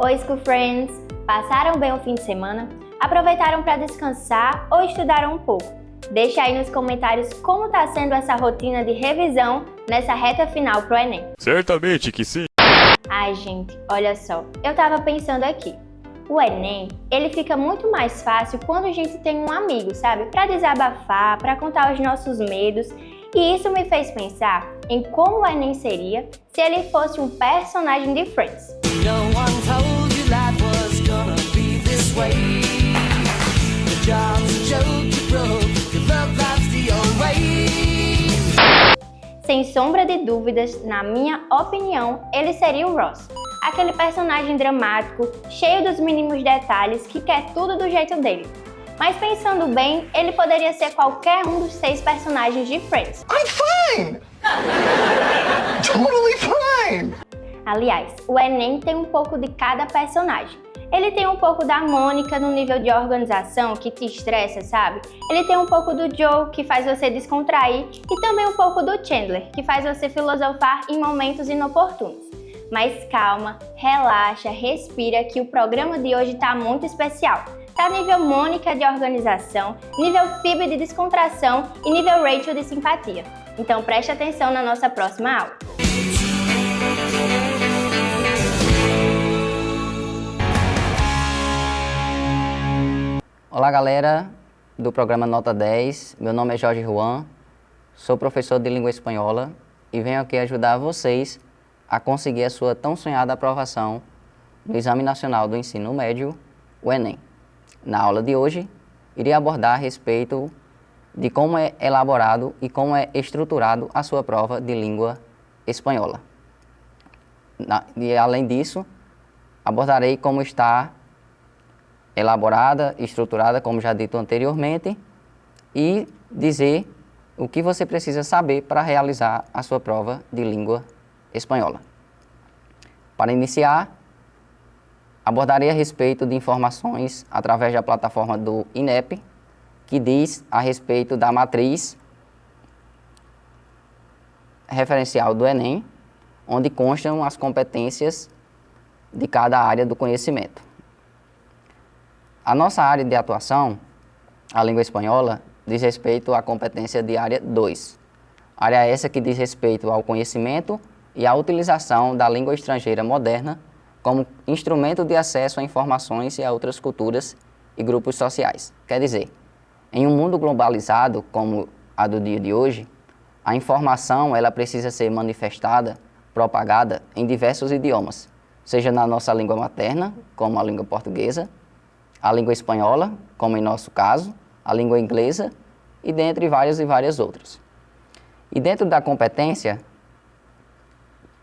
Oi, School Friends! Passaram bem o fim de semana? Aproveitaram para descansar ou estudaram um pouco? Deixa aí nos comentários como está sendo essa rotina de revisão nessa reta final pro Enem. Certamente que sim! Ai, gente, olha só, eu tava pensando aqui. O Enem, ele fica muito mais fácil quando a gente tem um amigo, sabe? Para desabafar, para contar os nossos medos. E isso me fez pensar em como o Enem seria se ele fosse um personagem de Friends. Sem sombra de dúvidas, na minha opinião, ele seria o Ross. Aquele personagem dramático, cheio dos mínimos detalhes, que quer tudo do jeito dele. Mas pensando bem, ele poderia ser qualquer um dos 6 personagens de Friends. I'm fine! Totally fine! Aliás, o Enem tem um pouco de cada personagem. Ele tem um pouco da Mônica no nível de organização, que te estressa, sabe? Ele tem um pouco do Joe, que faz você descontrair, e também um pouco do Chandler, que faz você filosofar em momentos inoportunos. Mas calma, relaxa, respira, que o programa de hoje tá muito especial. Tá nível Mônica de organização, nível Phoebe de descontração e nível Rachel de simpatia. Então preste atenção na nossa próxima aula. Olá galera do programa Nota 10, meu nome é Jorge Juan, sou professor de língua espanhola e venho aqui ajudar vocês a conseguir a sua tão sonhada aprovação no Exame Nacional do Ensino Médio, o Enem. Na aula de hoje, irei abordar a respeito de como é elaborado e como é estruturado a sua prova de língua espanhola. E além disso, abordarei como está elaborada, estruturada, como já dito anteriormente, e dizer o que você precisa saber para realizar a sua prova de língua espanhola. Para iniciar, abordarei a respeito de informações através da plataforma do INEP, que diz a respeito da matriz referencial do Enem, onde constam as competências de cada área do conhecimento. A nossa área de atuação, a língua espanhola, diz respeito à competência de área 2. Área essa que diz respeito ao conhecimento e à utilização da língua estrangeira moderna como instrumento de acesso a informações e a outras culturas e grupos sociais. Quer dizer, em um mundo globalizado como a do dia de hoje, a informação ela precisa ser manifestada, propagada em diversos idiomas, seja na nossa língua materna, como a língua portuguesa, a língua espanhola, como em nosso caso, a língua inglesa e dentre várias e várias outras. E dentro da competência,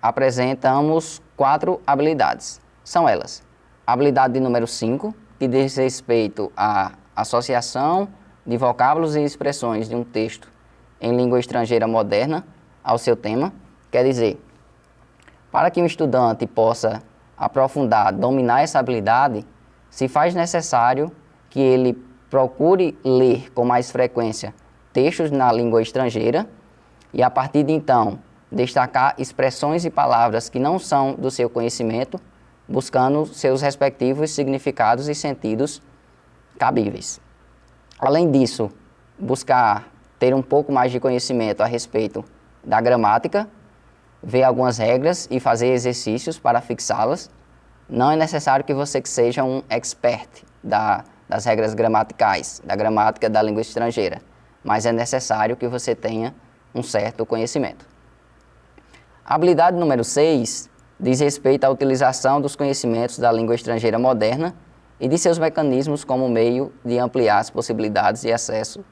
apresentamos 4 habilidades. São elas: a habilidade de número 5, que diz respeito à associação de vocábulos e expressões de um texto em língua estrangeira moderna ao seu tema. Quer dizer, para que um estudante possa aprofundar, dominar essa habilidade, se faz necessário que ele procure ler com mais frequência textos na língua estrangeira e, a partir de então, destacar expressões e palavras que não são do seu conhecimento, buscando seus respectivos significados e sentidos cabíveis. Além disso, buscar ter um pouco mais de conhecimento a respeito da gramática, ver algumas regras e fazer exercícios para fixá-las. Não é necessário que você seja um expert das regras gramaticais, da gramática da língua estrangeira, mas é necessário que você tenha um certo conhecimento. A habilidade número 6 diz respeito à utilização dos conhecimentos da língua estrangeira moderna e de seus mecanismos como meio de ampliar as possibilidades de acesso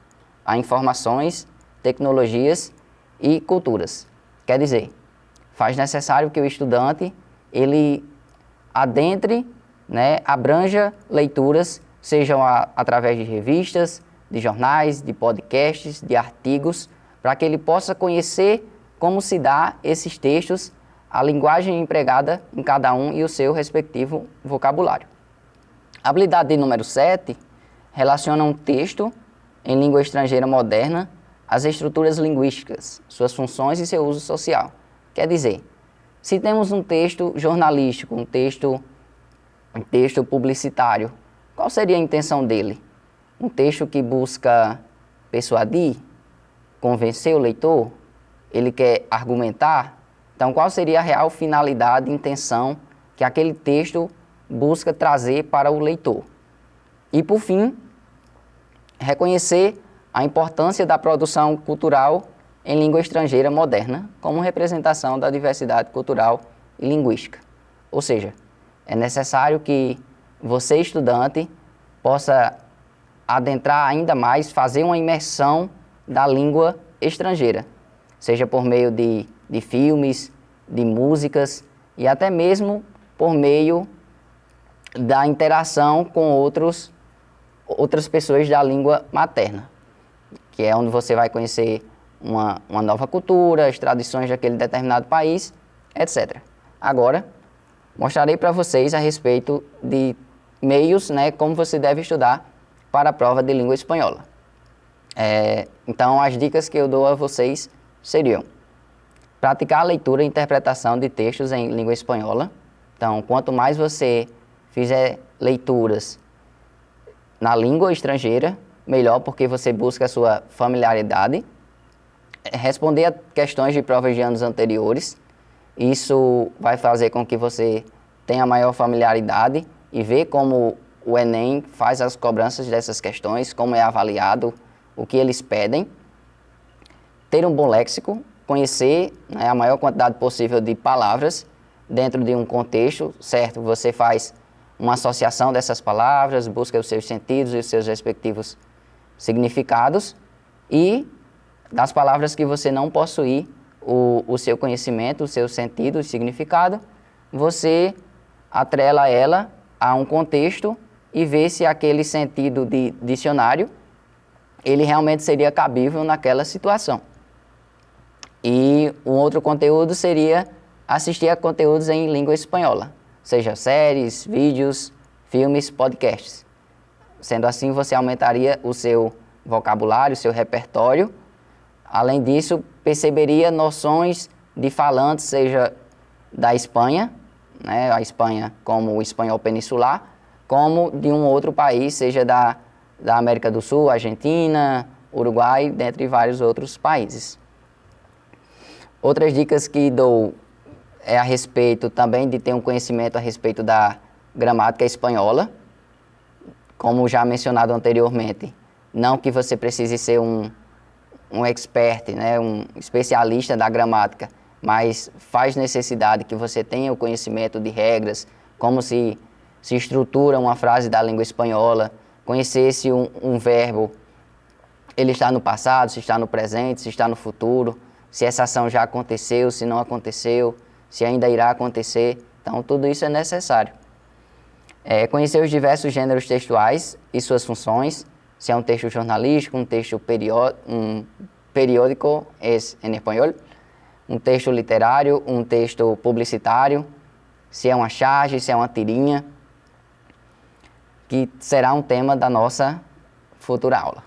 a informações, tecnologias e culturas. Quer dizer, faz necessário que o estudante ele adentre, abranja leituras, sejam através de revistas, de jornais, de podcasts, de artigos, para que ele possa conhecer como se dá esses textos, a linguagem empregada em cada um e o seu respectivo vocabulário. A habilidade de número 7 relaciona um texto em língua estrangeira moderna às estruturas linguísticas, suas funções e seu uso social. Quer dizer, se temos um texto jornalístico, um texto um texto publicitário, qual seria a intenção dele? Um texto que busca persuadir, convencer o leitor? Ele quer argumentar? Então, qual seria a real finalidade e intenção que aquele texto busca trazer para o leitor? E, por fim, reconhecer a importância da produção cultural em língua estrangeira moderna como representação da diversidade cultural e linguística. Ou seja, é necessário que você, estudante, possa adentrar ainda mais, fazer uma imersão da língua estrangeira, seja por meio de filmes, de músicas e até mesmo por meio da interação com outras pessoas da língua materna, que é onde você vai conhecer uma nova cultura, as tradições daquele determinado país, etc. Agora, mostrarei para vocês a respeito de meios, como você deve estudar para a prova de língua espanhola. Então, as dicas que eu dou a vocês seriam: praticar a leitura e interpretação de textos em língua espanhola. Então, quanto mais você fizer leituras na língua estrangeira, melhor, porque você busca a sua familiaridade. Responder a questões de provas de anos anteriores. Isso vai fazer com que você tenha maior familiaridade e ver como o Enem faz as cobranças dessas questões, como é avaliado, o que eles pedem. Ter um bom léxico, conhecer a maior quantidade possível de palavras dentro de um contexto, certo? Você faz uma associação dessas palavras, busca os seus sentidos e os seus respectivos significados, e das palavras que você não possuir o seu conhecimento, o seu sentido e significado, você atrela ela a um contexto e vê se aquele sentido de dicionário ele realmente seria cabível naquela situação. E um outro conteúdo seria assistir a conteúdos em língua espanhola, seja séries, vídeos, filmes, podcasts. Sendo assim, você aumentaria o seu vocabulário, o seu repertório. Além disso, perceberia noções de falantes, seja da Espanha, a Espanha como o espanhol peninsular, como de um outro país, seja da América do Sul, Argentina, Uruguai, dentre vários outros países. Outras dicas que dou é a respeito também de ter um conhecimento a respeito da gramática espanhola, como já mencionado anteriormente. Não que você precise ser um expert, um especialista da gramática, mas faz necessidade que você tenha o conhecimento de regras, como se estrutura uma frase da língua espanhola, conhecer se um verbo ele está no passado, se está no presente, se está no futuro, se essa ação já aconteceu, se não aconteceu, se ainda irá acontecer. Então, tudo isso é necessário. Conhecer os diversos gêneros textuais e suas funções, se é um texto jornalístico, um texto periódico, em espanhol, um texto literário, um texto publicitário, se é uma charge, se é uma tirinha, que será um tema da nossa futura aula.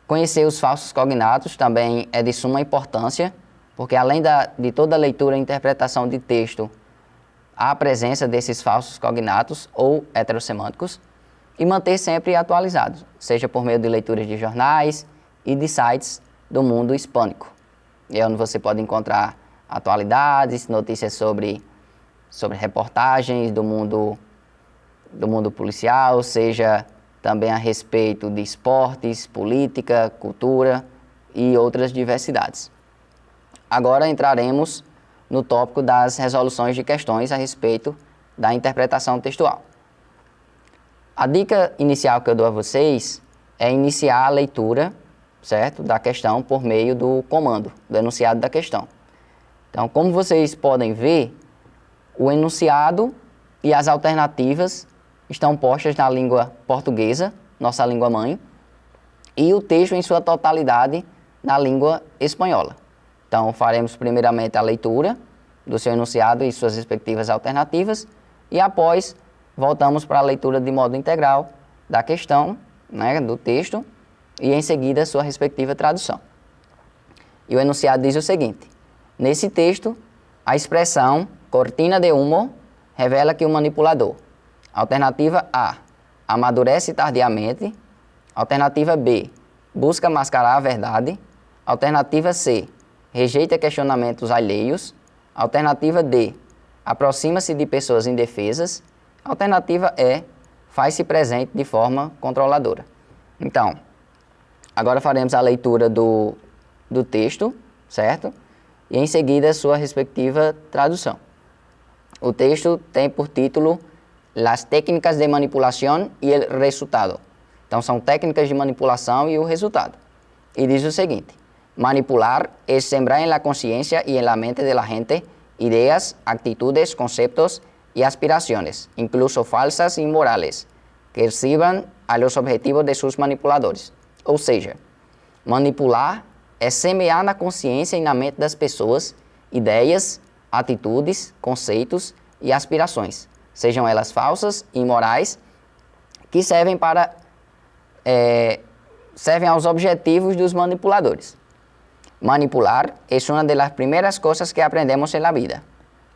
Conhecer os falsos cognatos também é de suma importância, porque além de toda a leitura e interpretação de texto, há a presença desses falsos cognatos ou heterossemânticos, e manter sempre atualizado, seja por meio de leituras de jornais e de sites do mundo hispânico. É onde você pode encontrar atualidades, notícias sobre reportagens do mundo policial, seja também a respeito de esportes, política, cultura e outras diversidades. Agora entraremos no tópico das resoluções de questões a respeito da interpretação textual. A dica inicial que eu dou a vocês é iniciar a leitura, certo, da questão por meio do comando, do enunciado da questão. Então, como vocês podem ver, o enunciado e as alternativas estão postas na língua portuguesa, nossa língua mãe, e o texto em sua totalidade na língua espanhola. Então, faremos primeiramente a leitura do seu enunciado e suas respectivas alternativas, e após voltamos para a leitura de modo integral da questão, do texto, e em seguida sua respectiva tradução. E o enunciado diz o seguinte: nesse texto, a expressão cortina de humo revela que o manipulador, Alternativa A, amadurece tardiamente. Alternativa B, busca mascarar a verdade. Alternativa C, rejeita questionamentos alheios. Alternativa D, aproxima-se de pessoas indefesas. Alternativa E, faz-se presente de forma controladora. Então, agora faremos a leitura do texto, certo? E em seguida sua respectiva tradução. O texto tem por título Las técnicas de manipulación y el resultado. Então, são técnicas de manipulação e o resultado. E diz o seguinte: manipular es sembrar en la conciencia y en la mente de la gente ideas, actitudes, conceptos y aspiraciones, incluso falsas e imorales, que sirvan a los objetivos de sus manipuladores. Ou seja, manipular é semear na consciência e na mente das pessoas ideias, atitudes, conceitos e aspirações, sejam elas falsas e imorais, que servem aos objetivos dos manipuladores. Manipular es una de las primeras cosas que aprendemos en la vida.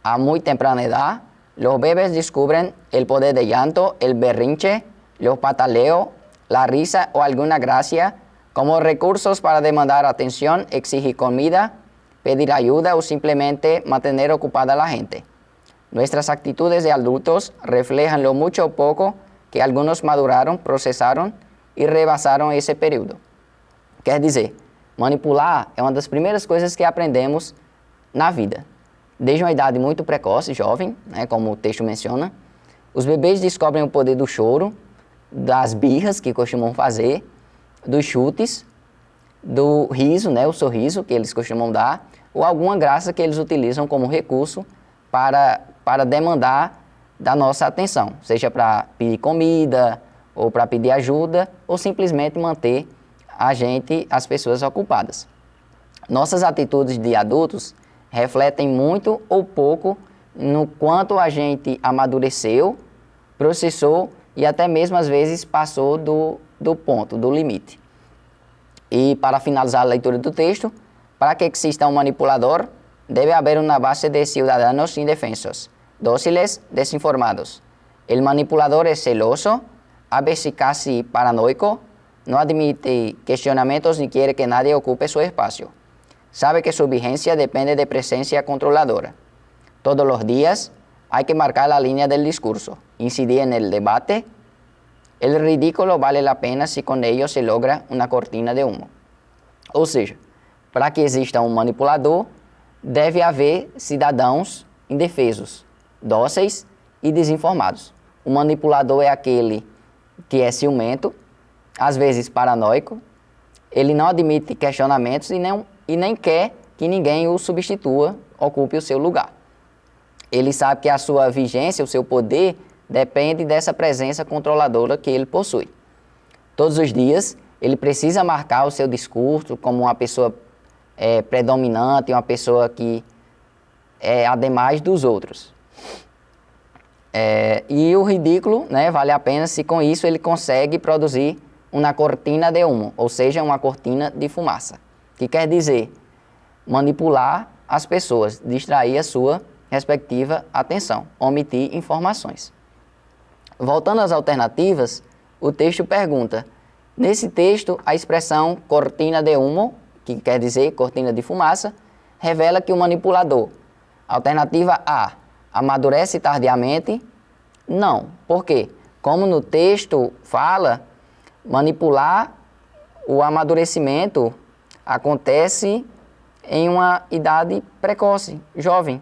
A muy temprana edad, los bebés descubren el poder de llanto, el berrinche, los pataleos, la risa o alguna gracia como recursos para demandar atención, exigir comida, pedir ayuda o simplemente mantener ocupada a la gente. Nuestras actitudes de adultos reflejan lo mucho o poco que algunos maduraron, procesaron e rebasaram esse período. Quer dizer, manipular é uma das primeiras coisas que aprendemos na vida. Desde uma idade muito precoce, jovem, né, como o texto menciona, os bebês descobrem o poder do choro, das birras que costumam fazer, dos chutes, do riso, né, o sorriso que eles costumam dar, ou alguma graça que eles utilizam como recurso para demandar da nossa atenção, seja para pedir comida, ou para pedir ajuda, ou simplesmente manter as pessoas ocupadas. Nossas atitudes de adultos refletem muito ou pouco no quanto a gente amadureceu, processou e até mesmo às vezes passou do ponto, do limite. E para finalizar a leitura do texto, para que exista um manipulador, deve haver uma base de cidadãos indefensos, dóciles, desinformados. El manipulador es celoso, a veces casi paranoico, no admite cuestionamientos ni quiere que nadie ocupe su espacio. Sabe que su vigencia depende de presencia controladora. Todos los días hay que marcar la línea del discurso, incidir en el debate. El ridículo vale la pena si con ello se logra una cortina de humo. Ou seja, para que exista um manipulador, deve haver cidadãos indefesos, dóceis e desinformados. O manipulador é aquele que é ciumento, às vezes paranoico, ele não admite questionamentos e nem quer que ninguém o substitua, ocupe o seu lugar. Ele sabe que a sua vigência, o seu poder, depende dessa presença controladora que ele possui. Todos os dias, ele precisa marcar o seu discurso como uma pessoa predominante, uma pessoa que é ademais dos outros. E o ridículo, né, vale a pena se com isso ele consegue produzir uma cortina de humo, ou seja, uma cortina de fumaça, que quer dizer manipular as pessoas, distrair a sua respectiva atenção, omitir informações. Voltando às alternativas, o texto pergunta, nesse texto a expressão cortina de humo, que quer dizer cortina de fumaça, revela que o manipulador, alternativa A, amadurece tardiamente? Não. Por quê? Como no texto fala, manipular, o amadurecimento acontece em uma idade precoce, jovem.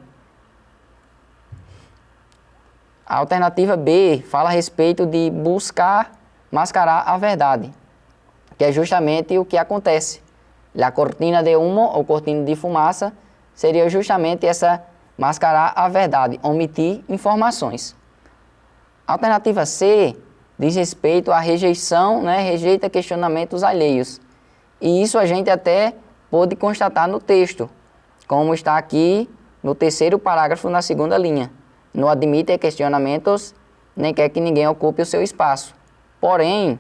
A alternativa B fala a respeito de buscar mascarar a verdade, que é justamente o que acontece. A cortina de humo ou cortina de fumaça seria justamente essa mascarar a verdade, omitir informações. A alternativa C diz respeito à rejeição, né? Rejeita questionamentos alheios. E isso a gente até pôde constatar no texto, como está aqui no terceiro parágrafo na segunda linha. Não admite questionamentos, nem quer que ninguém ocupe o seu espaço. Porém,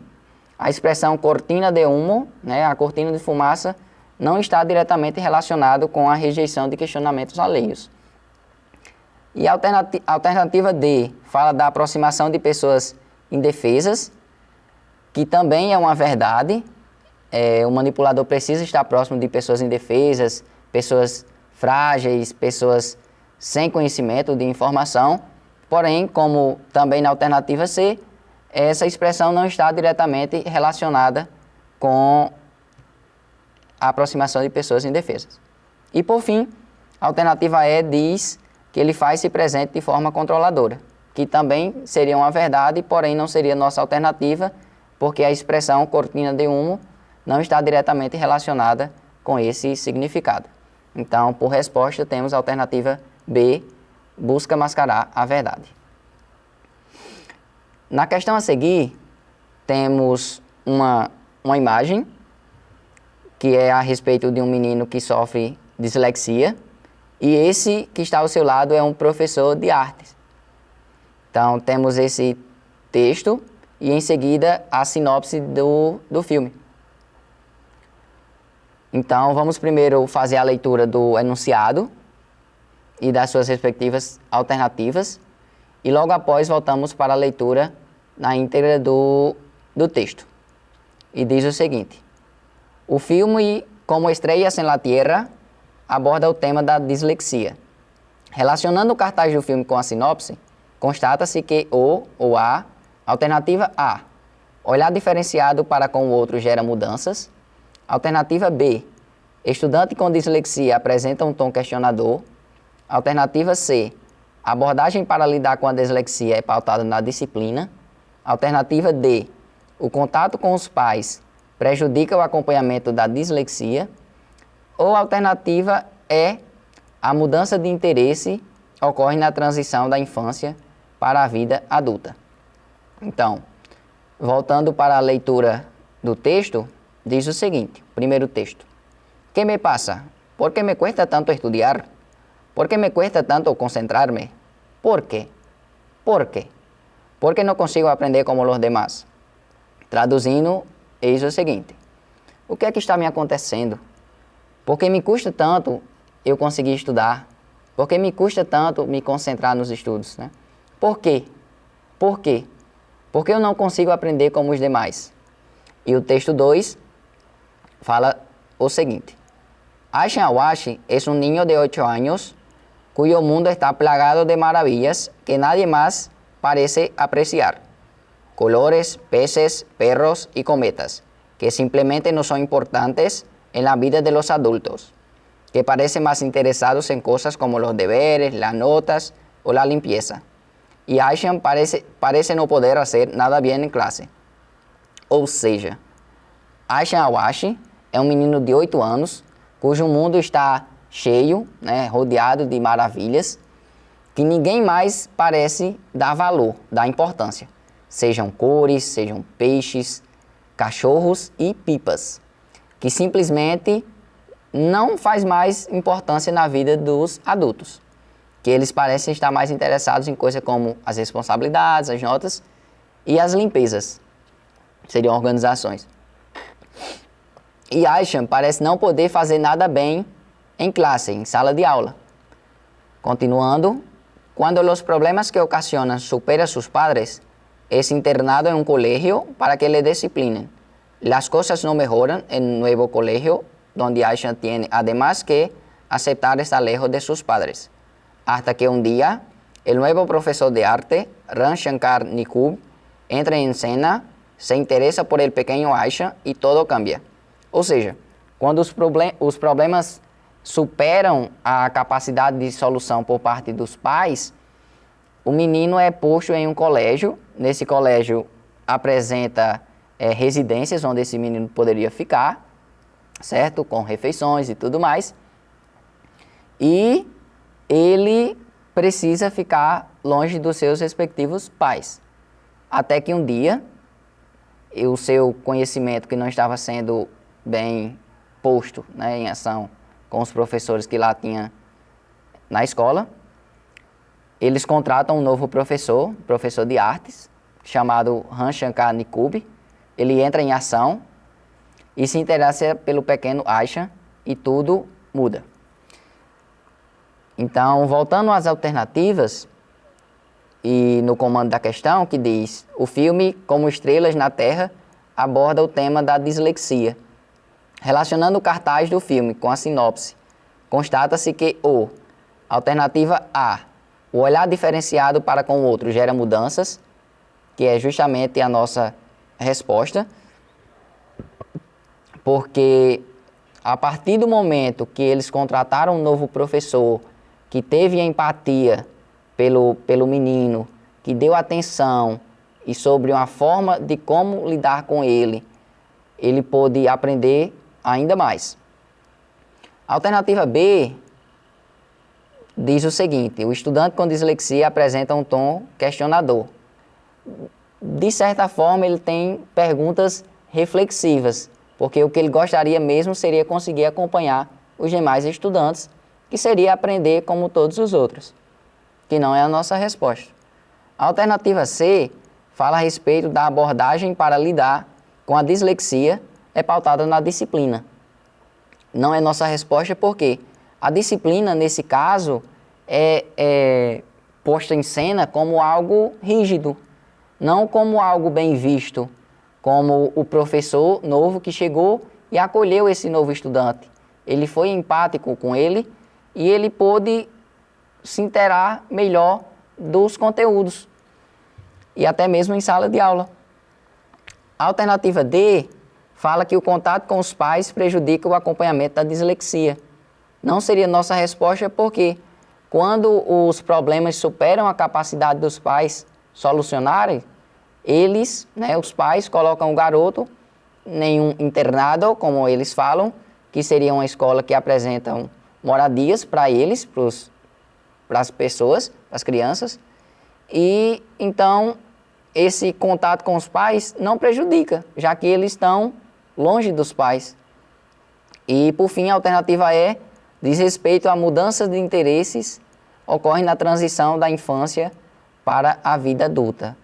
a expressão cortina de humo, né? A cortina de fumaça, não está diretamente relacionado com a rejeição de questionamentos alheios. E a alternativa D fala da aproximação de pessoas indefesas, que também é uma verdade. O manipulador precisa estar próximo de pessoas indefesas, pessoas frágeis, pessoas sem conhecimento de informação. Porém, como também na alternativa C, essa expressão não está diretamente relacionada com a aproximação de pessoas indefesas. E por fim, a alternativa E diz que ele faz-se presente de forma controladora, que também seria uma verdade, porém não seria nossa alternativa, porque a expressão cortina de humo não está diretamente relacionada com esse significado. Então, por resposta, temos a alternativa B, busca mascarar a verdade. Na questão a seguir, temos uma imagem, que é a respeito de um menino que sofre dislexia, e esse que está ao seu lado é um professor de artes. Então, temos esse texto e, em seguida, a sinopse do filme. Então, vamos primeiro fazer a leitura do enunciado e das suas respectivas alternativas, e logo após voltamos para a leitura na íntegra do texto. E diz o seguinte: o filme, como Estrelas en la Tierra, aborda o tema da dislexia. Relacionando o cartaz do filme com a sinopse, constata-se que o ou a alternativa A, olhar diferenciado para com o outro gera mudanças. Alternativa B, estudante com dislexia apresenta um tom questionador. Alternativa C, abordagem para lidar com a dislexia é pautada na disciplina. Alternativa D, o contato com os pais prejudica o acompanhamento da dislexia. Ou alternativa E, a mudança de interesse ocorre na transição da infância para a vida adulta. Então, voltando para a leitura do texto, diz o seguinte, primeiro texto. ¿Qué me pasa? ¿Por qué me cuesta tanto estudiar? ¿Por qué me cuesta tanto concentrarme? ¿Por qué? ¿Por qué? ¿Por qué no consigo aprender como los demás? Traduzindo, eis o seguinte. O que é que está me acontecendo? Por que me custa tanto eu conseguir estudar? Por que me custa tanto me concentrar nos estudos, né? Por quê? Por quê? Por que eu não consigo aprender como os demais? E o texto 2 fala o seguinte. Aishan Awashi es un niño de 8 años cuyo mundo está plagado de maravillas que nadie más parece apreciar. Colores, peces, perros y cometas, que simplemente no son importantes en la vida de los adultos, que parecen más interesados en cosas como los deberes, las notas o la limpieza. E Aishan parece não poder fazer nada bem em classe. Ou seja, Aishan Awashi é um menino de 8 anos, cujo mundo está cheio, né, rodeado de maravilhas, que ninguém mais parece dar valor, dar importância. Sejam cores, sejam peixes, cachorros e pipas, que simplesmente não faz mais importância na vida dos adultos. Que eles parecem estar mais interessados em coisas como as responsabilidades, as notas e as limpezas. Seriam organizações. E Aishan parece não poder fazer nada bem em classe, em sala de aula. Continuando, quando os problemas que ocasionan superan sus padres, es internado en un colegio para que le disciplinen. Las cosas no mejoran en el nuevo colegio, donde Aishan tiene además que aceptar estar lejos de sus padres. Hasta que un día, el nuevo profesor de arte, Ram Shankar Nikub, entra en escena, se interesa por el pequeño Aishan y todo cambia. Ou seja, quando os problemas superam a capacidade de solução por parte dos pais, o menino é posto em um colégio. Nesse colégio apresenta residências onde esse menino poderia ficar, certo? Com refeições e tudo mais. E ele precisa ficar longe dos seus respectivos pais. Até que um dia, o seu conhecimento que não estava sendo bem posto, né, em ação com os professores que lá tinha na escola, eles contratam um novo professor de artes, chamado Ram Shankar Nikub. Ele entra em ação e se interessa pelo pequeno Aishan e tudo muda. Então, voltando às alternativas e no comando da questão, que diz: o filme Como Estrelas na Terra aborda o tema da dislexia. Relacionando o cartaz do filme com a sinopse, constata-se que alternativa A, o olhar diferenciado para com o outro gera mudanças, que é justamente a nossa resposta, porque a partir do momento que eles contrataram um novo professor, que teve empatia pelo menino, que deu atenção e sobre uma forma de como lidar com ele, ele pôde aprender ainda mais. A alternativa B diz o seguinte: o estudante com dislexia apresenta um tom questionador. De certa forma, ele tem perguntas reflexivas, porque o que ele gostaria mesmo seria conseguir acompanhar os demais estudantes, que seria aprender como todos os outros, que não é a nossa resposta. A alternativa C fala a respeito da abordagem para lidar com a dislexia, é pautada na disciplina. Não é nossa resposta porque a disciplina, nesse caso, é posta em cena como algo rígido, não como algo bem visto, como o professor novo que chegou e acolheu esse novo estudante. Ele foi empático com ele e ele pôde se inteirar melhor dos conteúdos e até mesmo em sala de aula. A alternativa D fala que o contato com os pais prejudica o acompanhamento da dislexia. Não seria nossa resposta porque quando os problemas superam a capacidade dos pais solucionarem, eles, os pais, colocam o garoto em um internado, como eles falam, que seria uma escola que apresentam moradias para eles, para as pessoas, para as crianças, e então esse contato com os pais não prejudica, já que eles estão longe dos pais. E, por fim, a alternativa E diz respeito a mudanças de interesses ocorrem na transição da infância para a vida adulta.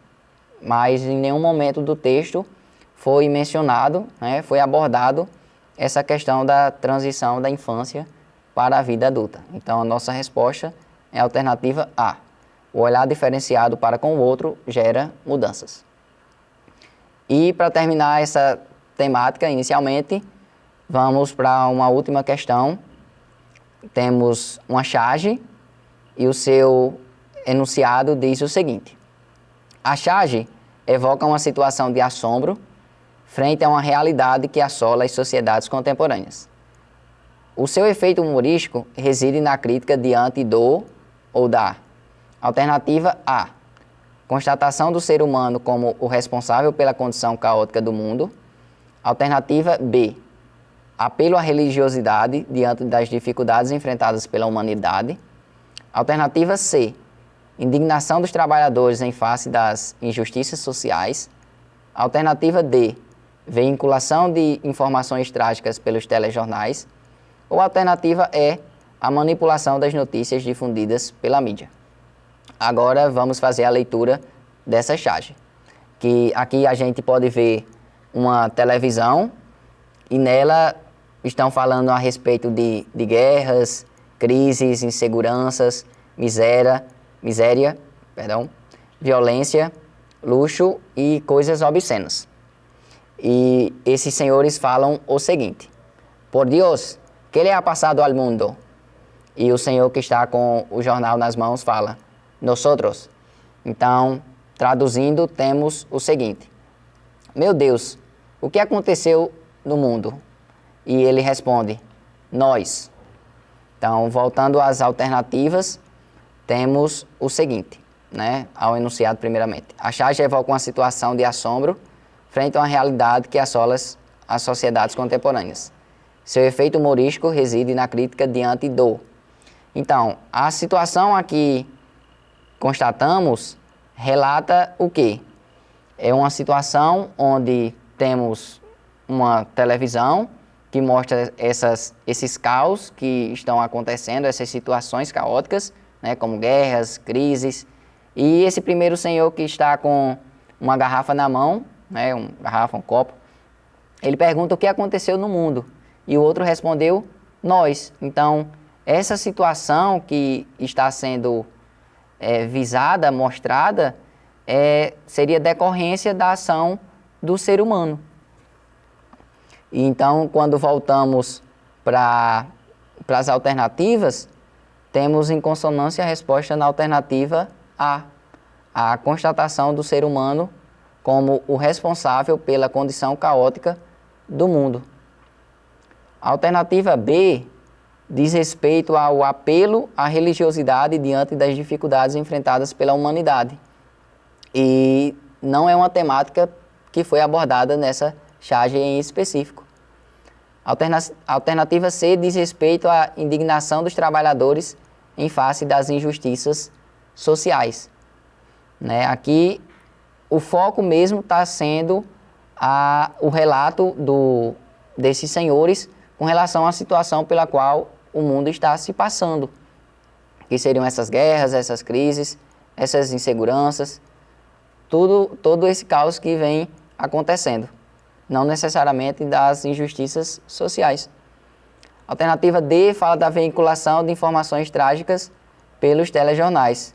Mas em nenhum momento do texto foi mencionado, foi abordado essa questão da transição da infância para a vida adulta. Então, a nossa resposta é a alternativa A. O olhar diferenciado para com o outro gera mudanças. E, para terminar essa temática, inicialmente, vamos para uma última questão. Temos uma charge e o seu enunciado diz o seguinte: a charge evoca uma situação de assombro frente a uma realidade que assola as sociedades contemporâneas. O seu efeito humorístico reside na crítica diante do ou da alternativa A, constatação do ser humano como o responsável pela condição caótica do mundo. Alternativa B, apelo à religiosidade diante das dificuldades enfrentadas pela humanidade. Alternativa C, indignação dos trabalhadores em face das injustiças sociais. Alternativa D, veiculação de informações trágicas pelos telejornais. Ou alternativa E, a manipulação das notícias difundidas pela mídia. Agora vamos fazer a leitura dessa charge, que aqui a gente pode ver uma televisão e nela estão falando a respeito de guerras, crises, inseguranças, miséria, violência, luxo e coisas obscenas. E esses senhores falam o seguinte: por Deus, que le ha pasado al mundo? E o senhor que está com o jornal nas mãos fala: nosotros. Então, traduzindo, temos o seguinte: meu Deus, o que aconteceu no mundo? E ele responde: nós. Então, voltando às alternativas, temos o seguinte, ao enunciado primeiramente. A charge evoca uma situação de assombro frente a uma realidade que assola as sociedades contemporâneas. Seu efeito humorístico reside na crítica diante do. Então, a situação aqui constatamos relata o quê? É uma situação onde temos uma televisão que mostra esses caos que estão acontecendo, essas situações caóticas, como guerras, crises. E esse primeiro senhor que está com uma garrafa na mão, um copo, ele pergunta o que aconteceu no mundo. E o outro respondeu: nós. Então, essa situação que está sendo visada, mostrada, seria decorrência da ação do ser humano. E então, quando voltamos para as alternativas, temos em consonância a resposta na alternativa A, a constatação do ser humano como o responsável pela condição caótica do mundo. A alternativa B diz respeito ao apelo à religiosidade diante das dificuldades enfrentadas pela humanidade. E não é uma temática que foi abordada nessa charge em específico. A alternativa C diz respeito à indignação dos trabalhadores em face das injustiças sociais. Aqui, o foco mesmo está sendo o relato desses senhores com relação à situação pela qual o mundo está se passando, que seriam essas guerras, essas crises, essas inseguranças, todo esse caos que vem acontecendo, não necessariamente das injustiças sociais. A alternativa D fala da veiculação de informações trágicas pelos telejornais.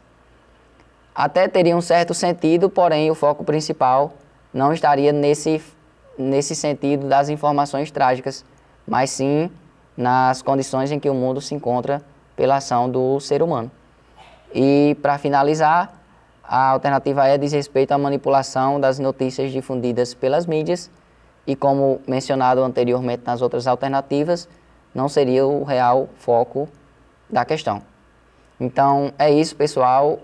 Até teria um certo sentido, porém o foco principal não estaria nesse sentido das informações trágicas, mas sim nas condições em que o mundo se encontra pela ação do ser humano. E, para finalizar, a alternativa E diz respeito à manipulação das notícias difundidas pelas mídias e, como mencionado anteriormente nas outras alternativas, não seria o real foco da questão. Então, é isso, pessoal,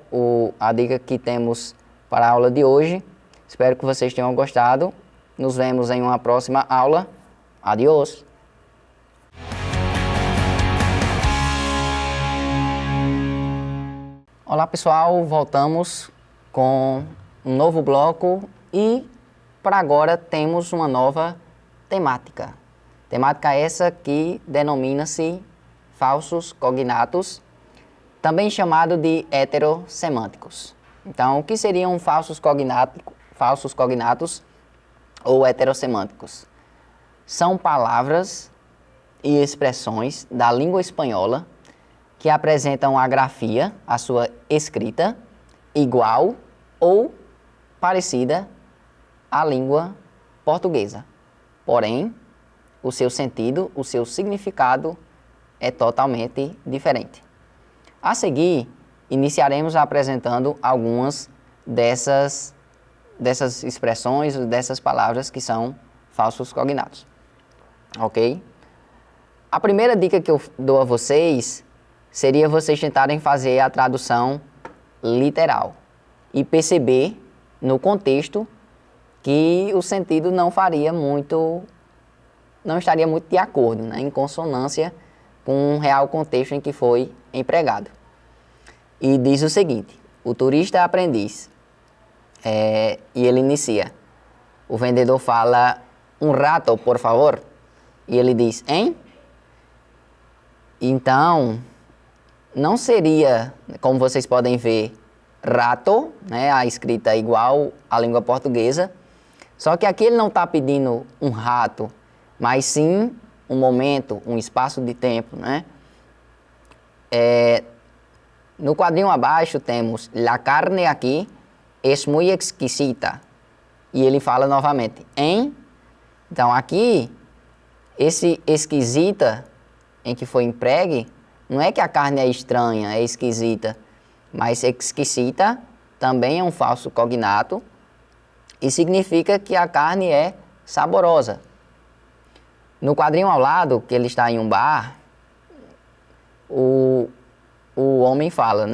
a dica que temos para a aula de hoje. Espero que vocês tenham gostado. Nos vemos em uma próxima aula. Adiós! Olá, pessoal, voltamos com um novo bloco e para agora temos uma nova temática. Temática essa que denomina-se falsos cognatos, também chamado de heterossemânticos. Então, o que seriam falsos cognatos ou heterossemânticos? São palavras e expressões da língua espanhola que apresentam a grafia, a sua escrita, igual ou parecida à língua portuguesa. Porém, o seu sentido, o seu significado é totalmente diferente. A seguir, iniciaremos apresentando algumas dessas expressões, dessas palavras que são falsos cognatos. Ok? A primeira dica que eu dou a vocês seria vocês tentarem fazer a tradução literal e perceber no contexto que o sentido não estaria muito de acordo, em consonância com o real contexto em que foi empregado. E diz o seguinte: o turista é aprendiz, e ele inicia. O vendedor fala, um rato, por favor, e ele diz, hein? Então, não seria, como vocês podem ver, rato, a escrita igual à língua portuguesa, só que aqui ele não está pedindo um rato, mas sim um momento, um espaço de tempo, No quadrinho abaixo temos, la carne aqui es muy exquisita, e ele fala novamente, hein? Então aqui, esse esquisita em que foi empregue, não é que a carne é estranha, é esquisita, mas exquisita também é um falso cognato e significa que a carne é saborosa. No quadrinho ao lado, que ele está em um bar, o homem fala,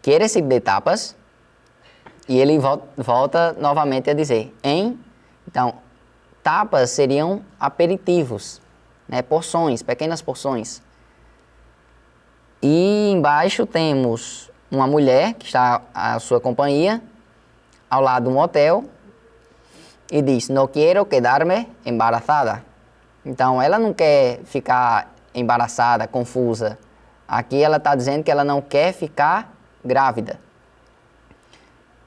¿Quieres ir de tapas? E ele volta novamente a dizer, hein? Então, tapas seriam aperitivos, porções, pequenas porções. E embaixo temos uma mulher que está à sua companhia, ao lado de um hotel, e diz, no quiero quedarme embarazada. Então, ela não quer ficar embaraçada, confusa. Aqui ela está dizendo que ela não quer ficar grávida.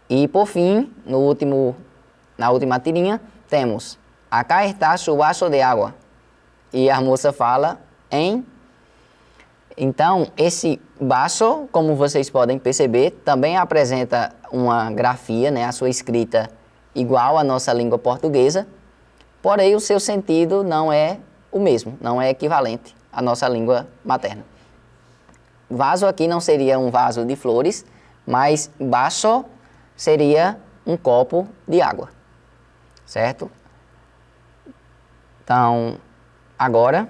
E, por fim, na última tirinha, temos, acá está su vaso de agua. E a moça fala, hein? Então, esse vaso, como vocês podem perceber, também apresenta uma grafia, né, a sua escrita igual à nossa língua portuguesa, porém o seu sentido não é o mesmo, não é equivalente à nossa língua materna. Vaso aqui não seria um vaso de flores, mas vaso seria um copo de água, certo? Então, agora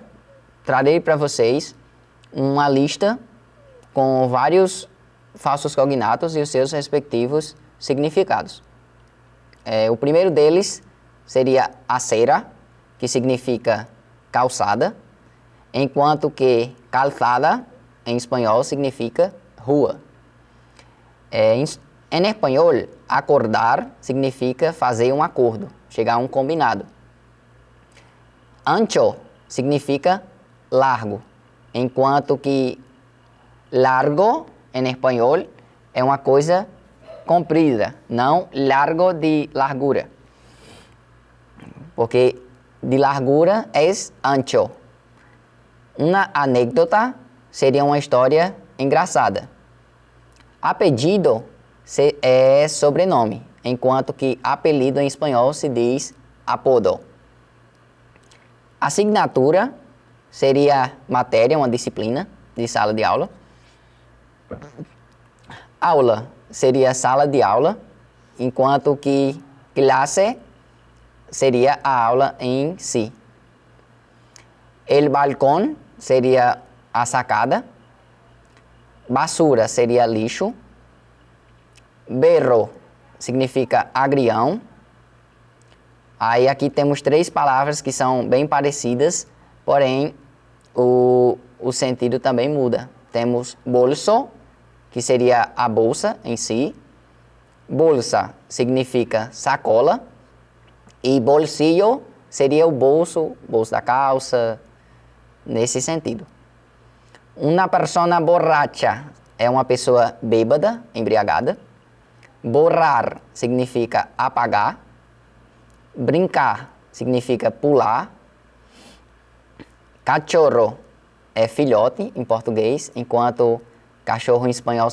trarei para vocês uma lista com vários falsos cognatos e os seus respectivos significados. O primeiro deles seria acera, que significa calçada, enquanto que calçada, em espanhol, significa rua. Em espanhol, acordar significa fazer um acordo, chegar a um combinado. Ancho significa largo, enquanto que largo, em espanhol, é uma coisa comprida, não largo de largura. Porque de largura é ancho. Uma anécdota seria uma história engraçada. Apellido é sobrenome, enquanto que apelido em espanhol se diz apodo. Asignatura seria matéria, uma disciplina de sala de aula. Aula seria sala de aula, enquanto que classe seria a aula em si. El balcón seria a sacada. Basura seria lixo. Berro significa agrião. Aí aqui temos 3 palavras que são bem parecidas, porém o sentido também muda. Temos bolso, que seria a bolsa em si. Bolsa significa sacola. E bolsillo seria o bolso da calça, nesse sentido. Uma persona borracha é uma pessoa bêbada, embriagada. Borrar significa apagar. Brincar significa pular. Cachorro é filhote em português, enquanto cachorro em espanhol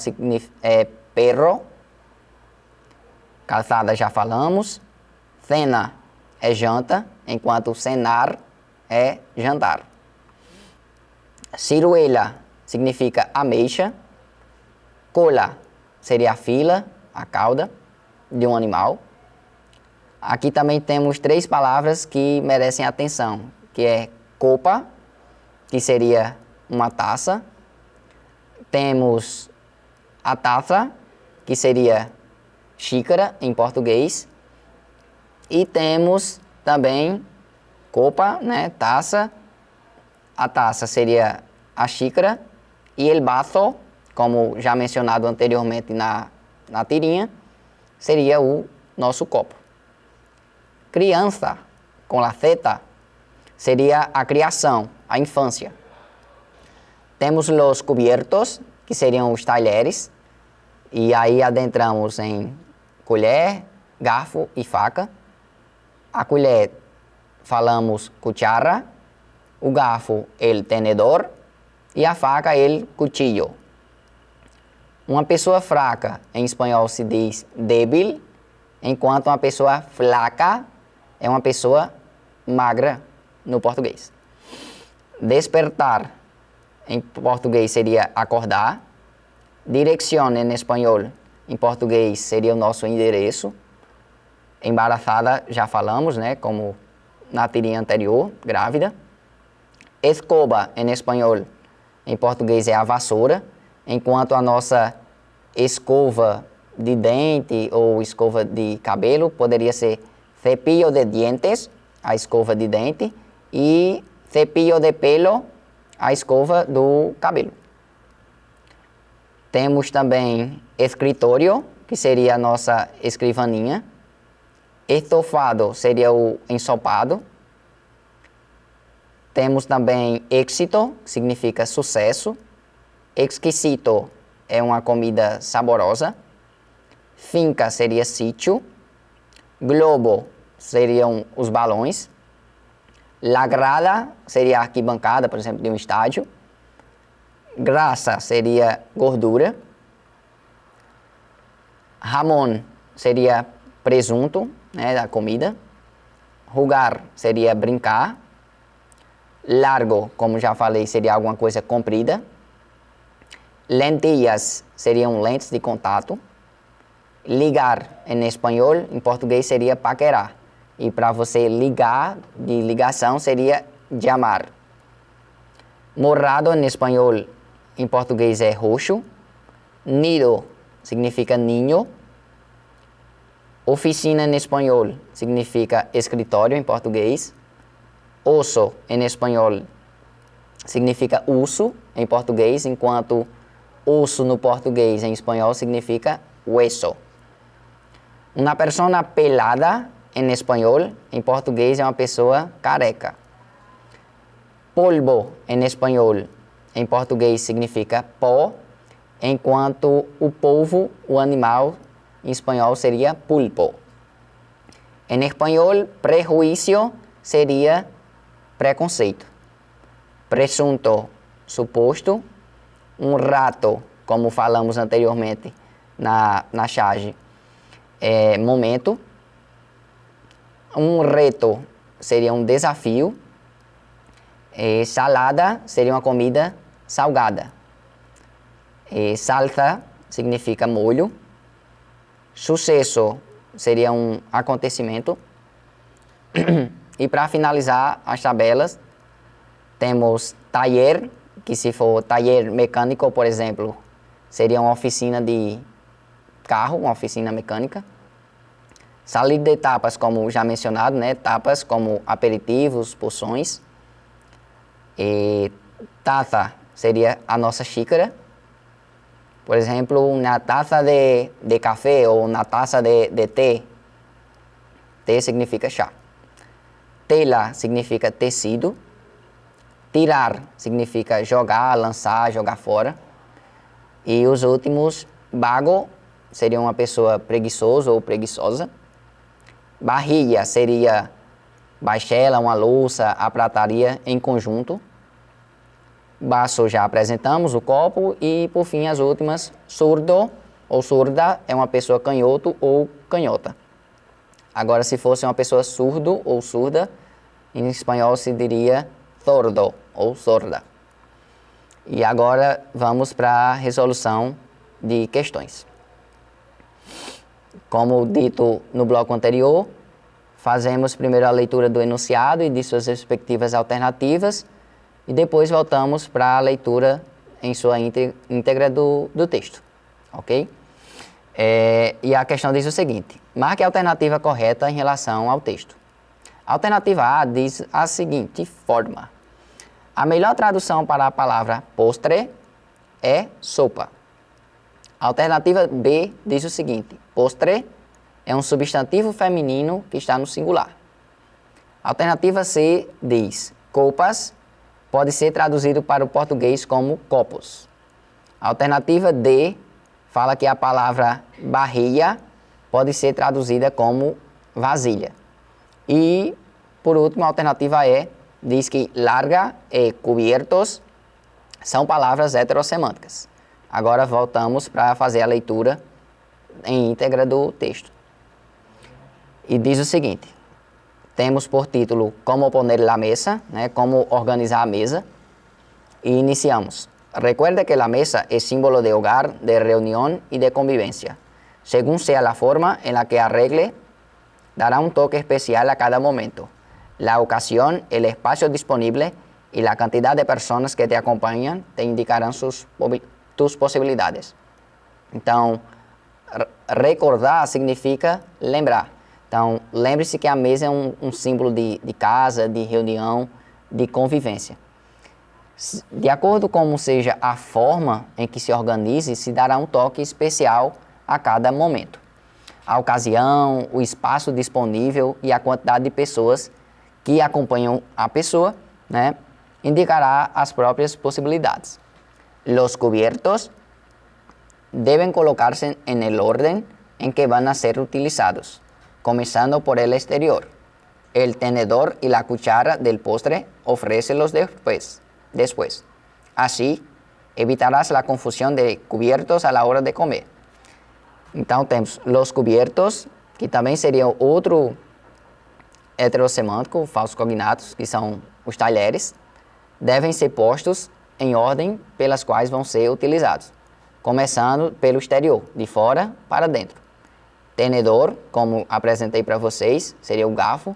é perro. Calçada já falamos. Cena é janta, enquanto cenar é jantar. Ciruela significa ameixa. Cola seria a fila, a cauda de um animal. Aqui também temos 3 palavras que merecem atenção, que é copa, que seria uma taça. Temos a taça, que seria xícara em português. E temos também copa, né, taça. A taça seria a xícara. E el vaso, como já mencionado anteriormente na tirinha, seria o nosso copo. Criança, com la Z, seria a criação, a infância. Temos los cubiertos, que seriam os talheres. E aí adentramos em colher, garfo e faca. A colher falamos cuchara, o garfo el tenedor e a faca el cuchillo. Uma pessoa fraca em espanhol se diz débil, enquanto uma pessoa flaca é uma pessoa magra no português. Despertar em português seria acordar. Dirección em espanhol em português seria o nosso endereço. Embaraçada já falamos, né, como na tirinha anterior, grávida. Escoba em espanhol em português é a vassoura, enquanto a nossa escova de dente ou escova de cabelo poderia ser cepillo de dientes, a escova de dente, e cepillo de pelo, a escova do cabelo. Temos também escritório, que seria a nossa escrivaninha. Estofado seria o ensopado. Temos também éxito, que significa sucesso. Exquisito é uma comida saborosa. Finca seria sítio. Globo seriam os balões. La grada seria a arquibancada, por exemplo, de um estádio. Grasa seria gordura. Jamón seria presunto, né, da comida. Jugar seria brincar. Largo, como já falei, seria alguma coisa comprida. Lentillas seriam lentes de contato. Ligar, em espanhol, em português seria paquerar. E para você ligar, de ligação, seria chamar. Morrado, em espanhol, em português é roxo. Nido significa ninho. Oficina, em espanhol, significa escritório, em português. Osso, em espanhol, significa urso, em português, enquanto osso no português, em espanhol, significa hueso. Uma persona pelada, em espanhol, em português, é uma pessoa careca. Polvo, em espanhol, em português, significa pó, enquanto o polvo, o animal, em espanhol, seria pulpo. Em espanhol, prejuízo seria preconceito. Presunto, suposto. Rato, como falamos anteriormente na charge, é momento. Reto seria um desafio. Salada seria uma comida salgada. Salsa significa molho. Sucesso seria um acontecimento. E para finalizar as tabelas, temos taller, que se for taller mecânico, por exemplo, seria uma oficina de carro, uma oficina mecânica. Salir de tapas, como já mencionado, né? Tapas como aperitivos, porções. Taça seria a nossa xícara. Por exemplo, uma taça de café ou uma taça de té. Té significa chá. Tela significa tecido. Tirar significa jogar, lançar, jogar fora. E os últimos, vago, seria uma pessoa preguiçosa ou preguiçosa. Barrilha seria baixela, uma louça, a prataria em conjunto. Baço já apresentamos, o copo. E por fim as últimas, surdo ou surda é uma pessoa canhoto ou canhota. Agora, se fosse uma pessoa surdo ou surda, em espanhol se diria sordo ou sorda. E agora vamos para a resolução de questões. Como dito no bloco anterior, fazemos primeiro a leitura do enunciado e de suas respectivas alternativas e depois voltamos para a leitura em sua íntegra do texto, ok? E a questão diz o seguinte: marque a alternativa correta em relação ao texto. A alternativa A diz a seguinte forma: a melhor tradução para a palavra postre é sopa. A alternativa B diz o seguinte: postre é um substantivo feminino que está no singular. A alternativa C diz: copas pode ser traduzido para o português como copos. A alternativa D fala que a palavra barriga pode ser traduzida como vasilha. E, por último, a alternativa E diz que larga e cubiertos são palavras heterossemânticas. Agora voltamos para fazer a leitura em íntegra do texto. E diz o seguinte: temos por título Como poner la mesa, né, como organizar a mesa. E iniciamos. Recuerde que la mesa es símbolo de hogar, de reunión y de convivencia. Según sea la forma en la que arregle, dará un toque especial a cada momento. La ocasión, el espacio disponible y la cantidad de personas que te acompañan te indicarán tus possibilidades. Então, recordar significa lembrar. Então, lembre-se que a mesa é um símbolo de casa, de reunião, de convivência. De acordo com como seja a forma em que se organize, se dará um toque especial a cada momento. A ocasião, o espaço disponível e a quantidade de pessoas que acompanham a pessoa, né, indicará as próprias possibilidades. Los cubiertos deben colocarse en el orden en que van a ser utilizados, comenzando por el exterior. El tenedor y la cuchara del postre ofrécelos después. Así, Evitarás la confusión de cubiertos a la hora de comer. Então temos los cubiertos, que também seria outro heterossemântico, falsos cognatos, que são os talheres, devem ser postos em ordem pelas quais vão ser utilizados, começando pelo exterior, de fora para dentro. Tenedor, como apresentei para vocês, seria o garfo,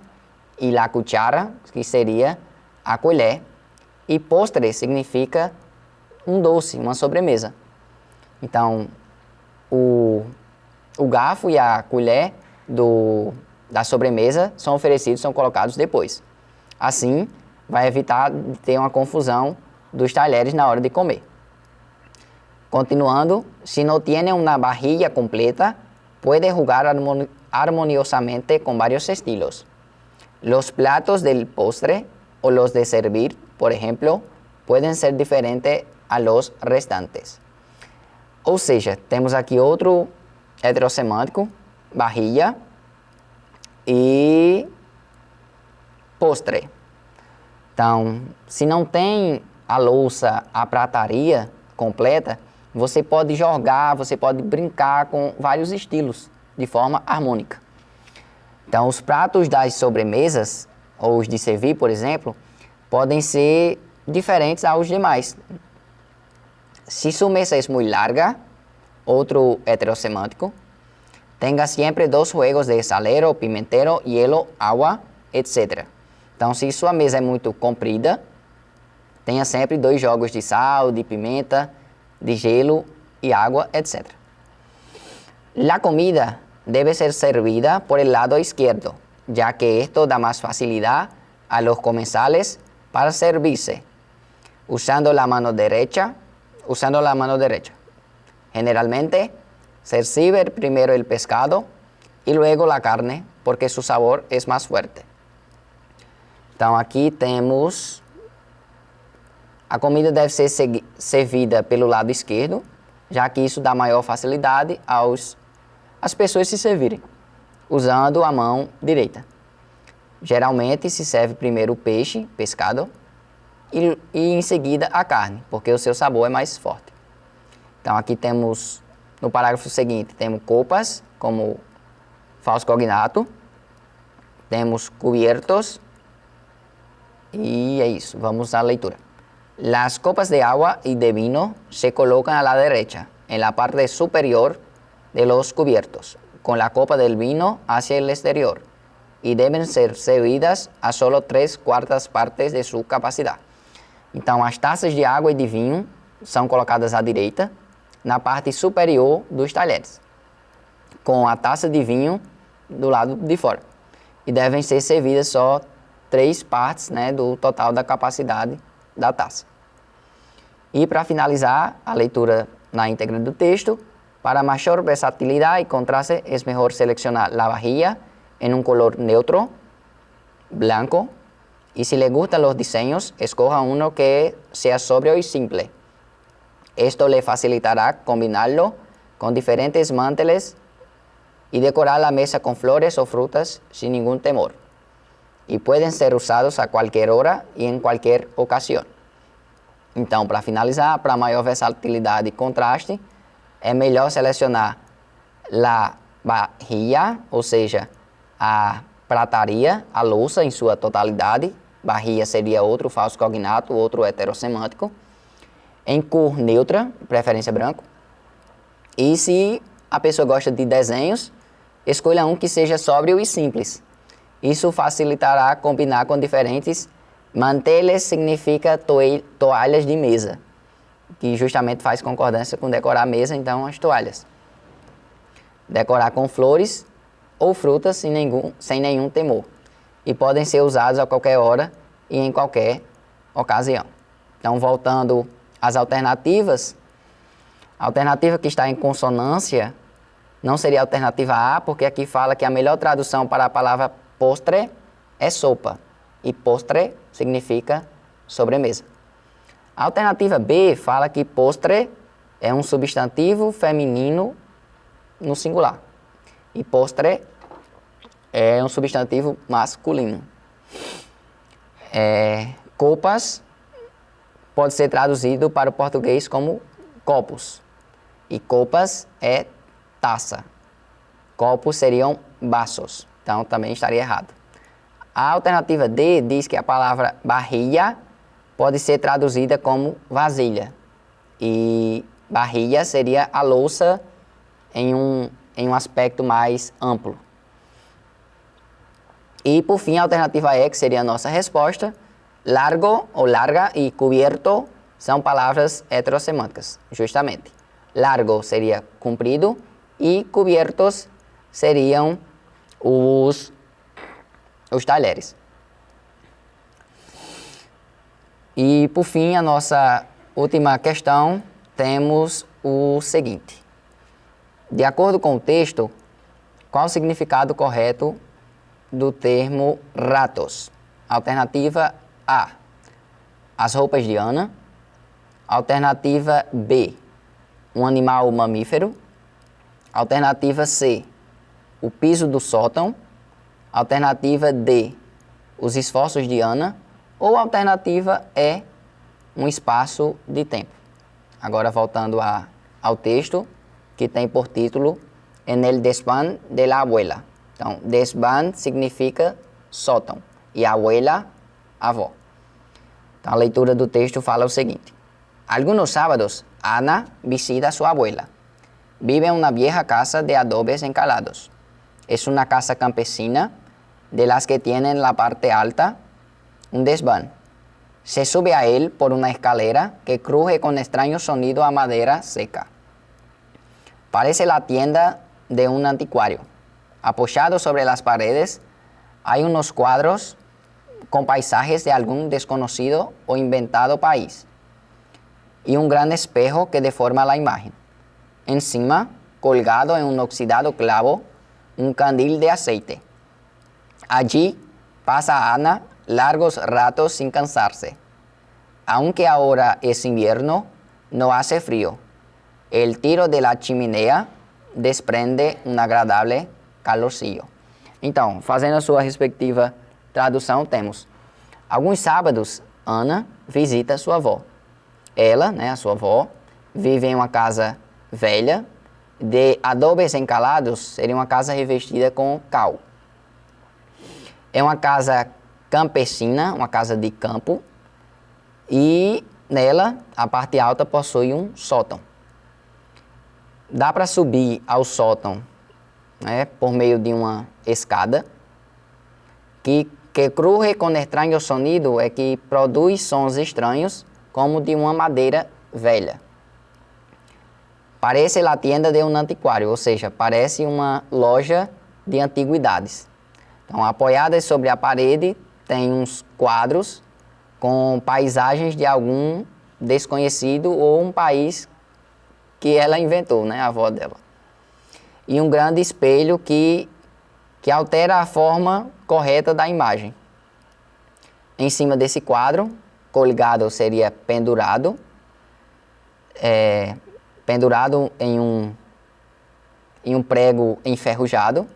e la cuchara, que seria a colher, e postre significa um doce, uma sobremesa. Então, o garfo e a colher da sobremesa são oferecidos, são colocados depois. Assim, vai evitar de ter uma confusão dos talheres na hora de comer. Continuando, si no tiene una vajilla completa, puede jugar armoniosamente con varios estilos. Los platos del postre o los de servir, por ejemplo, pueden ser diferentes a los restantes. Ou seja, temos aqui outro heterossemântico, vajilla e postre. Então, se não tem a louça, a prataria completa, você pode jogar, você pode brincar com vários estilos de forma harmônica. Então, os pratos das sobremesas, ou os de servir, por exemplo, podem ser diferentes aos demais. Si su mesa es muy larga, otro heterossemântico, tenga siempre 2 juegos de salero, pimentero, hielo, agua, etc. Então, se sua mesa é muito comprida, tenha sempre 2 jogos de sal, de pimenta, de gelo y agua, etc. La comida debe ser servida por el lado izquierdo, ya que esto da más facilidad a los comensales para servirse, usando la mano derecha. Generalmente, se sirve primero el pescado y luego la carne, porque su sabor es más fuerte. Então, aqui temos a comida deve ser servida pelo lado esquerdo, já que isso dá maior facilidade às pessoas se servirem, usando a mão direita. Geralmente se serve primeiro o peixe, pescado, e em seguida a carne, porque o seu sabor é mais forte. Então aqui temos, no parágrafo seguinte, temos copas, como falso cognato, temos cubiertos, y é isso, vamos à leitura. Las copas de agua y de vino se colocan a la derecha, en la parte superior de los cubiertos, con la copa del vino hacia el exterior, y deben ser servidas a solo 3/4 partes de su capacidade. Então, as taças de água e de vinho são colocadas à direita, na parte superior dos talheres, com a taça de vinho do lado de fora. E devem ser servidas só 3 partes, né, do total da capacidade da taça. E para finalizar a leitura na íntegra do texto, para maior versatilidade e contraste, é melhor selecionar a vajilla en un color neutro, blanco, y si le gustan los diseños, escoja uno que sea sobrio y simple. Esto le facilitará combinarlo con diferentes manteles y decorar la mesa con flores o frutas sin ningún temor. Y pueden ser usados a cualquier hora y en cualquier ocasión. Então, para finalizar, para maior versatilidade e contraste, é melhor selecionar la vajilla, ou seja, a prataria, a louça em sua totalidade. Vajilla seria outro falso cognato, outro heterossemântico, em cor neutra, preferência branco. E se a pessoa gosta de desenhos, escolha um que seja sóbrio e simples. Isso facilitará combinar com diferentes manteles, significa toalhas de mesa, que justamente faz concordância com decorar a mesa, então as toalhas. Decorar com flores ou frutas sem nenhum temor. E podem ser usados a qualquer hora e em qualquer ocasião. Então, voltando às alternativas, a alternativa que está em consonância não seria a alternativa A, porque aqui fala que a melhor tradução para a palavra postre é sopa, e postre significa sobremesa. A alternativa B fala que postre é um substantivo feminino no singular, e postre é um substantivo masculino. Copas pode ser traduzido para o português como copos. E copas é taça. Copos seriam vasos. Então, também estaria errado. A alternativa D diz que a palavra barriga pode ser traduzida como vasilha. E barriga seria a louça em um aspecto mais amplo. E, por fim, a alternativa E, que seria a nossa resposta, largo ou larga e cubierto são palavras heterossemânticas, justamente. Largo seria comprido e cubiertos seriam os talheres. E, por fim, a nossa última questão, temos o seguinte. De acordo com o texto, qual o significado correto do termo ratos? Alternativa A, as roupas de Ana. Alternativa B, um animal mamífero. Alternativa C, o piso do sótão. Alternativa D, os esforços de Ana. Ou alternativa E, um espaço de tempo. Agora voltando ao texto, que tem por título En el desván de la abuela. Então, desván significa sótão e abuela, avó. Então, a leitura do texto fala o seguinte. Algunos sábados, Ana visita a su abuela. Vive en una vieja casa de adobes encalados. Es una casa campesina, de las que tienen la parte alta un desván. Se sube a él por una escalera que cruje con extraño sonido a madera seca. Parece la tienda de un anticuario. Apoyado sobre las paredes hay unos cuadros con paisajes de algún desconocido o inventado país y un gran espejo que deforma la imagen. Encima, colgado en un oxidado clavo, un candil de aceite. Allí pasa Ana largos ratos sin cansarse. Aunque ahora es invierno, no hace frío. El tiro de la chimenea desprende um agradável calorcillo. Então, fazendo a sua respectiva tradução, temos: alguns sábados, Ana visita sua avó. Ela, a sua avó, vive em uma casa velha, de adobes encalados, seria uma casa revestida com cal. É uma casa campesina, uma casa de campo, e nela, a parte alta possui um sótão. Dá para subir ao sótão, por meio de uma escada, que cruje com estranho sonido, é que produz sons estranhos, como de uma madeira velha. Parece a tienda de um antiquário, ou seja, parece uma loja de antiguidades. Então, apoiadas sobre a parede, tem uns quadros com paisagens de algum desconhecido ou um país que ela inventou, a avó dela. E um grande espelho que altera a forma correta da imagem. Em cima desse quadro, colgado seria pendurado, pendurado em um prego enferrujado,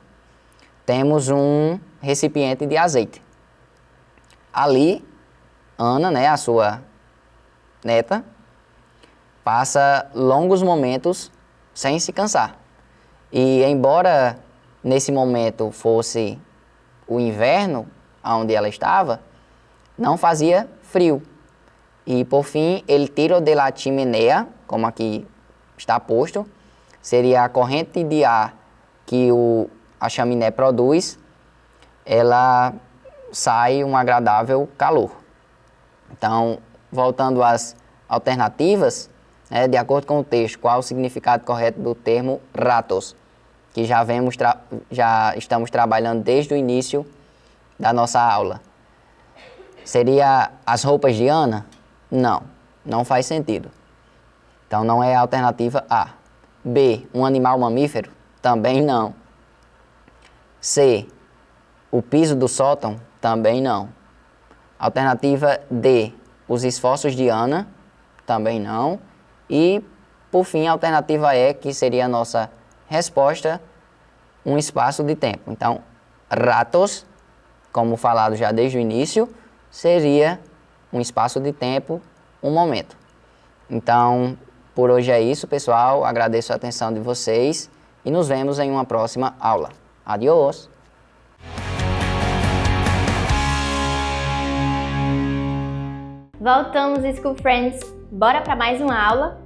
temos um recipiente de azeite. Ali, Ana, a sua neta, passa longos momentos sem se cansar. E embora nesse momento fosse o inverno, onde ela estava, não fazia frio. E por fim, el tiro de la chimenea, como aqui está posto, seria a corrente de ar que a chaminé produz, ela sai um agradável calor. Então, voltando às alternativas, de acordo com o texto, qual o significado correto do termo ratos, que já estamos trabalhando desde o início da nossa aula. Seria as roupas de Ana? Não faz sentido. Então, não é a alternativa A. B, um animal mamífero? Também não. C, o piso do sótão? Também não. Alternativa D, os esforços de Ana? Também não. E, por fim, a alternativa E, que seria a nossa resposta, um espaço de tempo. Então, ratos, como falado já desde o início, seria um espaço de tempo, um momento. Então, por hoje é isso, pessoal. Agradeço a atenção de vocês e nos vemos em uma próxima aula. Adiós! Voltamos, School Friends! Bora para mais uma aula?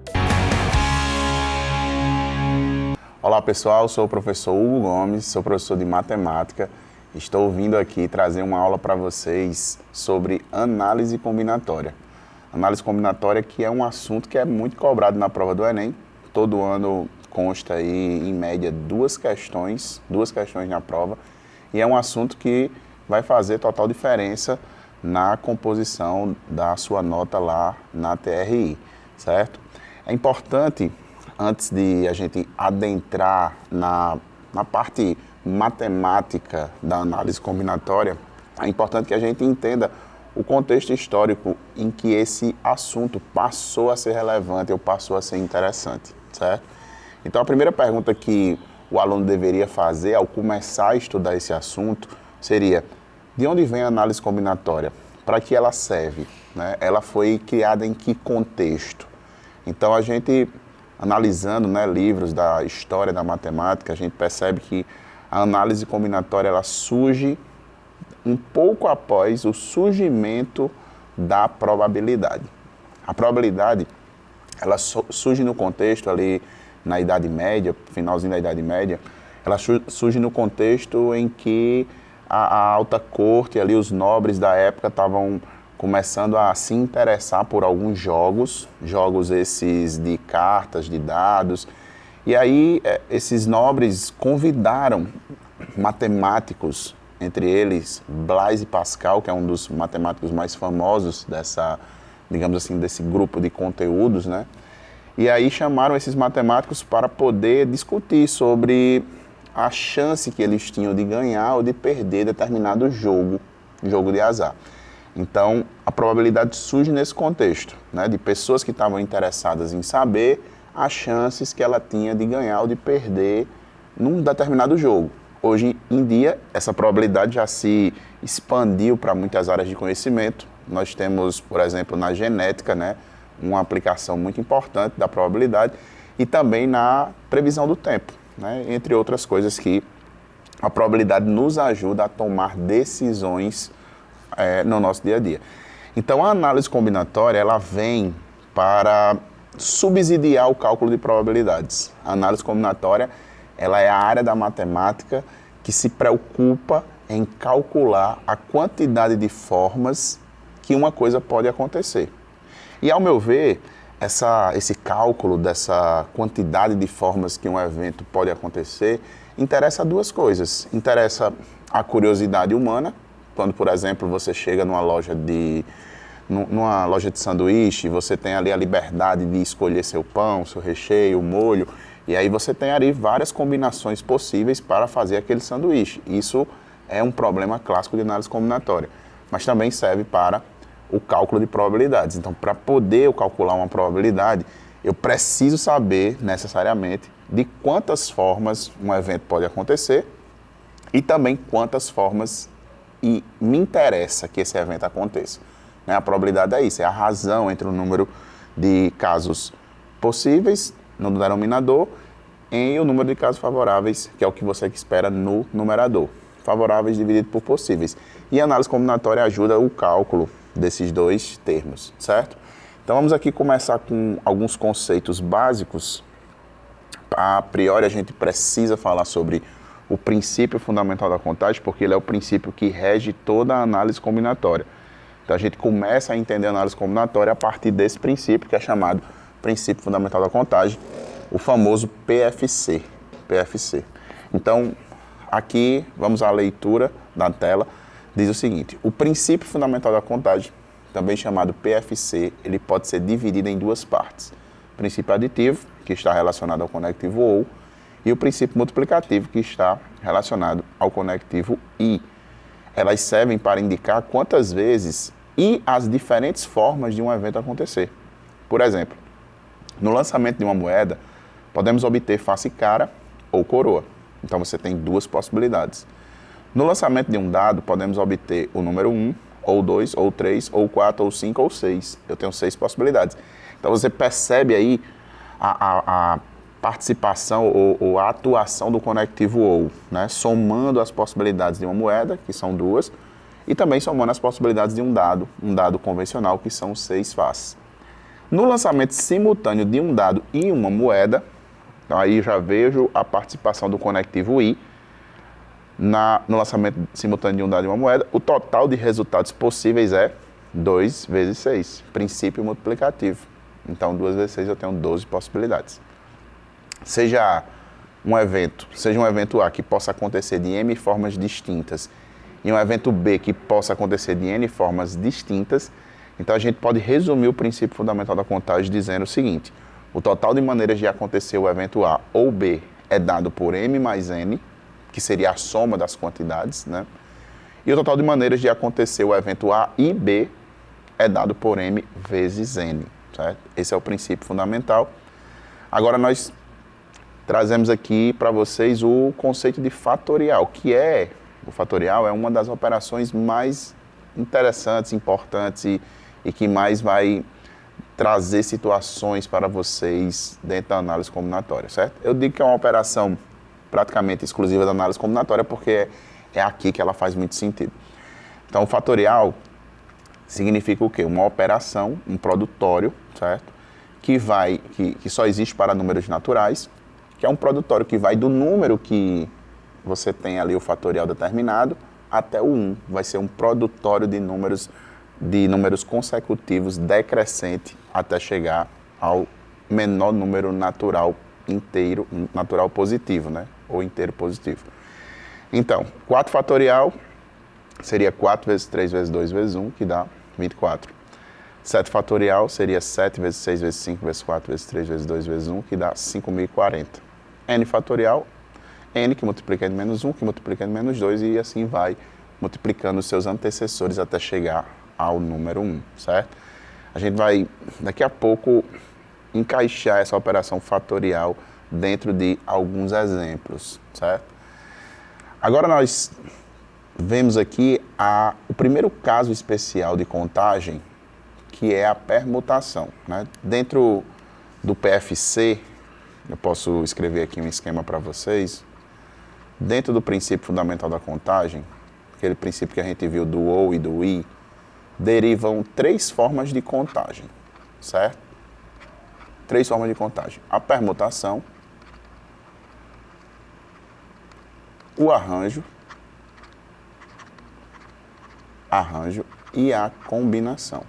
Olá pessoal, sou o professor Hugo Gomes, sou professor de matemática. Estou vindo aqui trazer uma aula para vocês sobre análise combinatória. Análise combinatória que é um assunto que é muito cobrado na prova do Enem. Todo ano consta aí, em média, duas questões na prova. E é um assunto que vai fazer total diferença na composição da sua nota lá na TRI, certo? É importante, antes de a gente adentrar na parte matemática da análise combinatória, é importante que a gente entenda o contexto histórico em que esse assunto passou a ser relevante ou passou a ser interessante, certo? Então, a primeira pergunta que o aluno deveria fazer ao começar a estudar esse assunto seria: de onde vem a análise combinatória? Para que ela serve? Né? Ela foi criada em que contexto? Então, a gente, analisando, né, livros da história da matemática, a gente percebe que a análise combinatória ela surge um pouco após o surgimento da probabilidade. A probabilidade ela surge no contexto ali na Idade Média, finalzinho da Idade Média, ela surge no contexto em que a alta corte, ali, os nobres da época estavam começando a se interessar por alguns jogos esses de cartas, de dados. E aí esses nobres convidaram matemáticos, entre eles Blaise Pascal, que é um dos matemáticos mais famosos digamos assim, desse grupo de conteúdos, né? E aí chamaram esses matemáticos para poder discutir sobre a chance que eles tinham de ganhar ou de perder determinado jogo de azar. Então, a probabilidade surge nesse contexto, né, de pessoas que estavam interessadas em saber as chances que ela tinha de ganhar ou de perder num determinado jogo. Hoje em dia, essa probabilidade já se expandiu para muitas áreas de conhecimento. Nós temos, por exemplo, na genética, né, uma aplicação muito importante da probabilidade e também na previsão do tempo, né, entre outras coisas que a probabilidade nos ajuda a tomar decisões no nosso dia a dia. Então, a análise combinatória, ela vem para subsidiar o cálculo de probabilidades. A análise combinatória, ela é a área da matemática que se preocupa em calcular a quantidade de formas que uma coisa pode acontecer. E, ao meu ver, esse cálculo dessa quantidade de formas que um evento pode acontecer interessa duas coisas. Interessa a curiosidade humana, quando, por exemplo, você chega numa loja de sanduíche, você tem ali a liberdade de escolher seu pão, seu recheio, o molho, e aí você tem ali várias combinações possíveis para fazer aquele sanduíche. Isso é um problema clássico de análise combinatória, mas também serve para o cálculo de probabilidades. Então, para poder eu calcular uma probabilidade, eu preciso saber necessariamente de quantas formas um evento pode acontecer e também quantas formas e me interessa que esse evento aconteça. Né? A probabilidade é isso, é a razão entre o número de casos possíveis no denominador e o número de casos favoráveis, que é o que você espera no numerador. Favoráveis dividido por possíveis. E a análise combinatória ajuda o cálculo desses dois termos, certo? Então vamos aqui começar com alguns conceitos básicos. A priori a gente precisa falar sobre o princípio fundamental da contagem, porque ele é o princípio que rege toda a análise combinatória. Então a gente começa a entender a análise combinatória a partir desse princípio, que é chamado princípio fundamental da contagem, o famoso PFC. Então, aqui vamos à leitura da tela, diz o seguinte: o princípio fundamental da contagem, também chamado PFC, ele pode ser dividido em duas partes. O princípio aditivo, que está relacionado ao conectivo OU, e o princípio multiplicativo, que está relacionado ao conectivo I. Elas servem para indicar quantas vezes e as diferentes formas de um evento acontecer. Por exemplo, no lançamento de uma moeda, podemos obter face e cara ou coroa. Então você tem duas possibilidades. No lançamento de um dado, podemos obter o número 1 ou 2, ou 3, ou 4, ou 5, ou 6. Eu tenho 6 possibilidades. Então você percebe aí a participação ou a atuação do conectivo OU, né? Somando as possibilidades de uma moeda, que são 2, e também somando as possibilidades de um dado convencional, que são 6 faces. No lançamento simultâneo de um dado e uma moeda, então aí já vejo a participação do conectivo I. No lançamento simultâneo de um dado e uma moeda, o total de resultados possíveis é 2 vezes 6, princípio multiplicativo. Então, 2 vezes 6 eu tenho 12 possibilidades. Seja um evento A que possa acontecer de N formas distintas e um evento B que possa acontecer de N formas distintas, então a gente pode resumir o princípio fundamental da contagem dizendo o seguinte: o total de maneiras de acontecer o evento A ou B é dado por M mais N, que seria a soma das quantidades, né? E o total de maneiras de acontecer o evento A e B é dado por M vezes N, certo? Esse é o princípio fundamental. Agora nós trazemos aqui para vocês o conceito de fatorial, o fatorial é uma das operações mais interessantes, importantes e que mais vai trazer situações para vocês dentro da análise combinatória, certo? Eu digo que é uma operação praticamente exclusiva da análise combinatória porque é aqui que ela faz muito sentido. Então, o fatorial significa o quê? Uma operação, um produtório, certo? Que só existe para números naturais, que é um produtório que vai do número que você tem ali o fatorial determinado até o 1. Vai ser um produtório de números consecutivos decrescente até chegar ao menor número natural inteiro, natural positivo, né? Ou inteiro positivo. Então, 4 fatorial seria 4 vezes 3 vezes 2 vezes 1, que dá 24. 7 fatorial seria 7 vezes 6 vezes 5 vezes 4 vezes 3 vezes 2 vezes 1, que dá 5.040. N fatorial, N que multiplica N menos 1, que multiplica N menos 2, e assim vai multiplicando os seus antecessores até chegar ao número 1, certo? A gente vai, daqui a pouco, encaixar essa operação fatorial dentro de alguns exemplos, certo? Agora nós vemos aqui o primeiro caso especial de contagem, que é a permutação, né? Dentro do PFC, eu posso escrever aqui um esquema para vocês. Dentro do princípio fundamental da contagem, aquele princípio que a gente viu do OU e do I, derivam 3 formas de contagem, certo? 3 formas de contagem: a permutação, o arranjo e a combinação.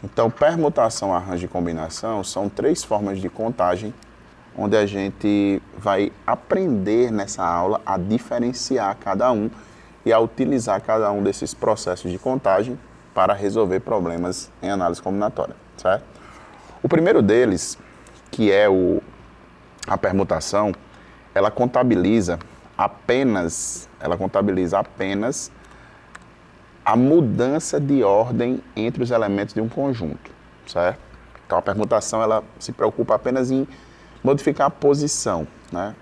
Então, permutação, arranjo e combinação são 3 formas de contagem onde a gente vai aprender nessa aula a diferenciar cada um e a utilizar cada um desses processos de contagem para resolver problemas em análise combinatória, certo? O primeiro deles, que é a permutação, ela contabiliza apenas a mudança de ordem entre os elementos de um conjunto, certo? Então a permutação ela se preocupa apenas em modificar a posição, né?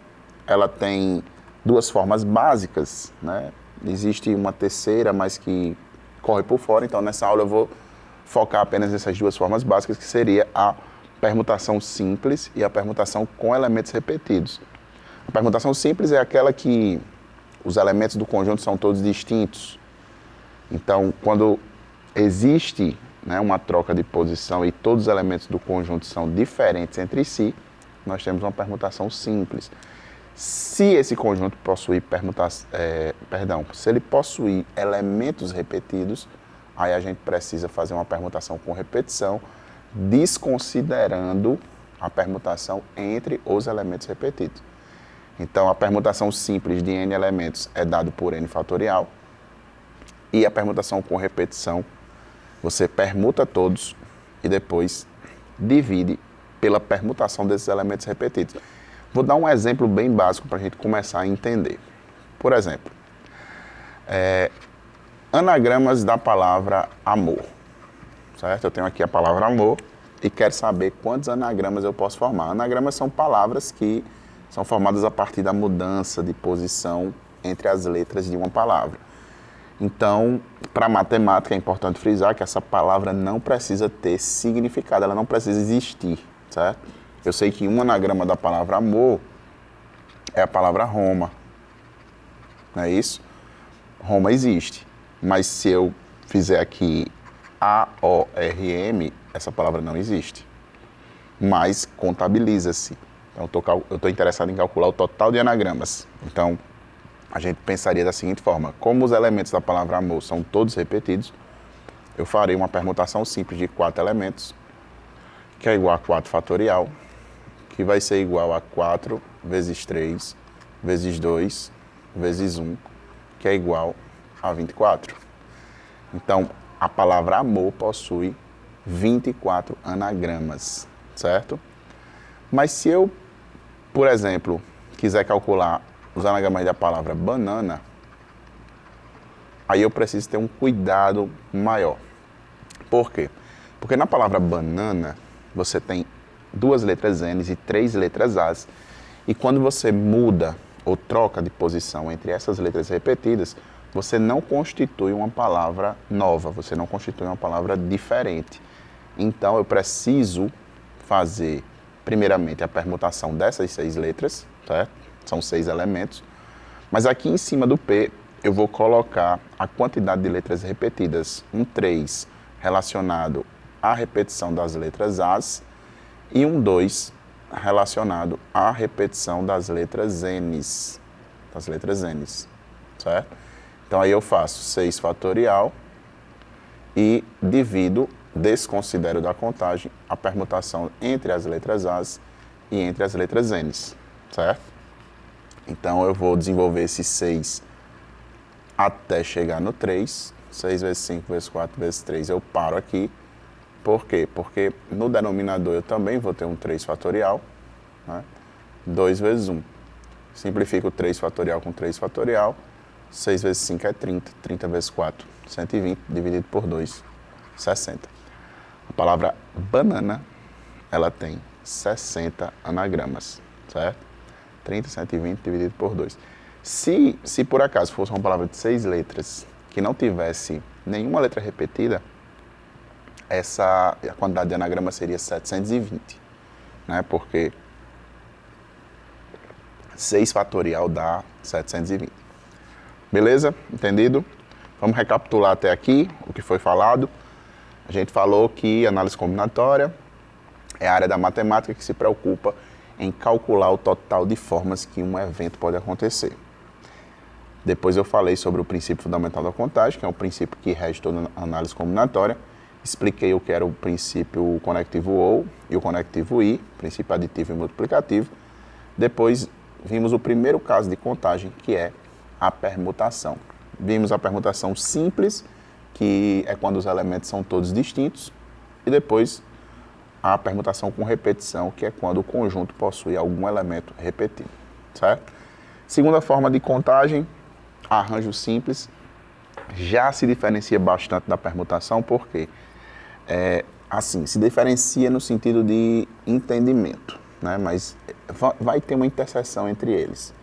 Ela tem 2 formas básicas, né? Existe uma terceira, mas que corre por fora, então nessa aula eu vou focar apenas nessas 2 formas básicas, que seria a permutação simples e a permutação com elementos repetidos. A permutação simples é aquela que os elementos do conjunto são todos distintos. Então, quando existe, né, uma troca de posição e todos os elementos do conjunto são diferentes entre si, nós temos uma permutação simples. Se esse conjunto possuir se ele possuir elementos repetidos, aí a gente precisa fazer uma permutação com repetição, desconsiderando a permutação entre os elementos repetidos. Então, a permutação simples de n elementos é dado por n fatorial, e a permutação com repetição, você permuta todos e depois divide pela permutação desses elementos repetidos. Vou dar um exemplo bem básico para a gente começar a entender. Por exemplo, anagramas da palavra amor, certo? Eu tenho aqui a palavra amor e quero saber quantos anagramas eu posso formar. Anagramas são palavras que são formadas a partir da mudança de posição entre as letras de uma palavra. Então, para matemática é importante frisar que essa palavra não precisa ter significado, ela não precisa existir, certo? Eu sei que um anagrama da palavra amor é a palavra Roma, não é isso? Roma existe, mas se eu fizer aqui AORM, essa palavra não existe, mas contabiliza-se. Então, eu estou interessado em calcular o total de anagramas. Então, a gente pensaria da seguinte forma: como os elementos da palavra amor são todos repetidos, eu farei uma permutação simples de 4 elementos, que é igual a 4 fatorial, que vai ser igual a 4 vezes 3 vezes 2 vezes 1, que é igual a 24. Então, a palavra amor possui 24 anagramas, certo? Mas se eu, por exemplo, quiser calcular os anagramas da palavra banana, aí eu preciso ter um cuidado maior. Por quê? Porque na palavra banana, você tem 2 letras N e 3 letras As, e quando você muda ou troca de posição entre essas letras repetidas, você não constitui uma palavra nova, você não constitui uma palavra diferente. Então, eu preciso fazer, primeiramente, a permutação dessas 6 letras, certo? São 6 elementos. Mas aqui em cima do P, eu vou colocar a quantidade de letras repetidas. Um 3 relacionado à repetição das letras As e um 2 relacionado à repetição das letras Ns. Certo? Então, aí eu faço 6 fatorial e divido, desconsidero da contagem, a permutação entre as letras As e entre as letras Ns, certo? Então, eu vou desenvolver esses 6 até chegar no 3. 6 vezes 5 vezes 4 vezes 3, eu paro aqui. Por quê? Porque no denominador eu também vou ter um 3 fatorial, né? 2 vezes 1. Simplifico 3 fatorial com 3 fatorial. 6 vezes 5 é 30. 30 vezes 4, 120, dividido por 2, 60. A palavra banana, ela tem 60 anagramas, certo? 30, 120 dividido por 2. Se por acaso fosse uma palavra de 6 letras que não tivesse nenhuma letra repetida, a quantidade de anagrama seria 720, né? Porque 6 fatorial dá 720. Beleza? Entendido? Vamos recapitular até aqui o que foi falado. A gente falou que análise combinatória é a área da matemática que se preocupa em calcular o total de formas que um evento pode acontecer. Depois eu falei sobre o princípio fundamental da contagem, que é o princípio que rege toda a análise combinatória. Expliquei o que era o princípio conectivo OU e o conectivo I, princípio aditivo e multiplicativo. Depois vimos o primeiro caso de contagem, que é a permutação. Vimos a permutação simples, que é quando os elementos são todos distintos, e depois a permutação com repetição, que é quando o conjunto possui algum elemento repetido, certo? Segunda forma de contagem, arranjo simples, já se diferencia bastante da permutação, porque assim, se diferencia no sentido de entendimento, né? Mas vai ter uma interseção entre eles,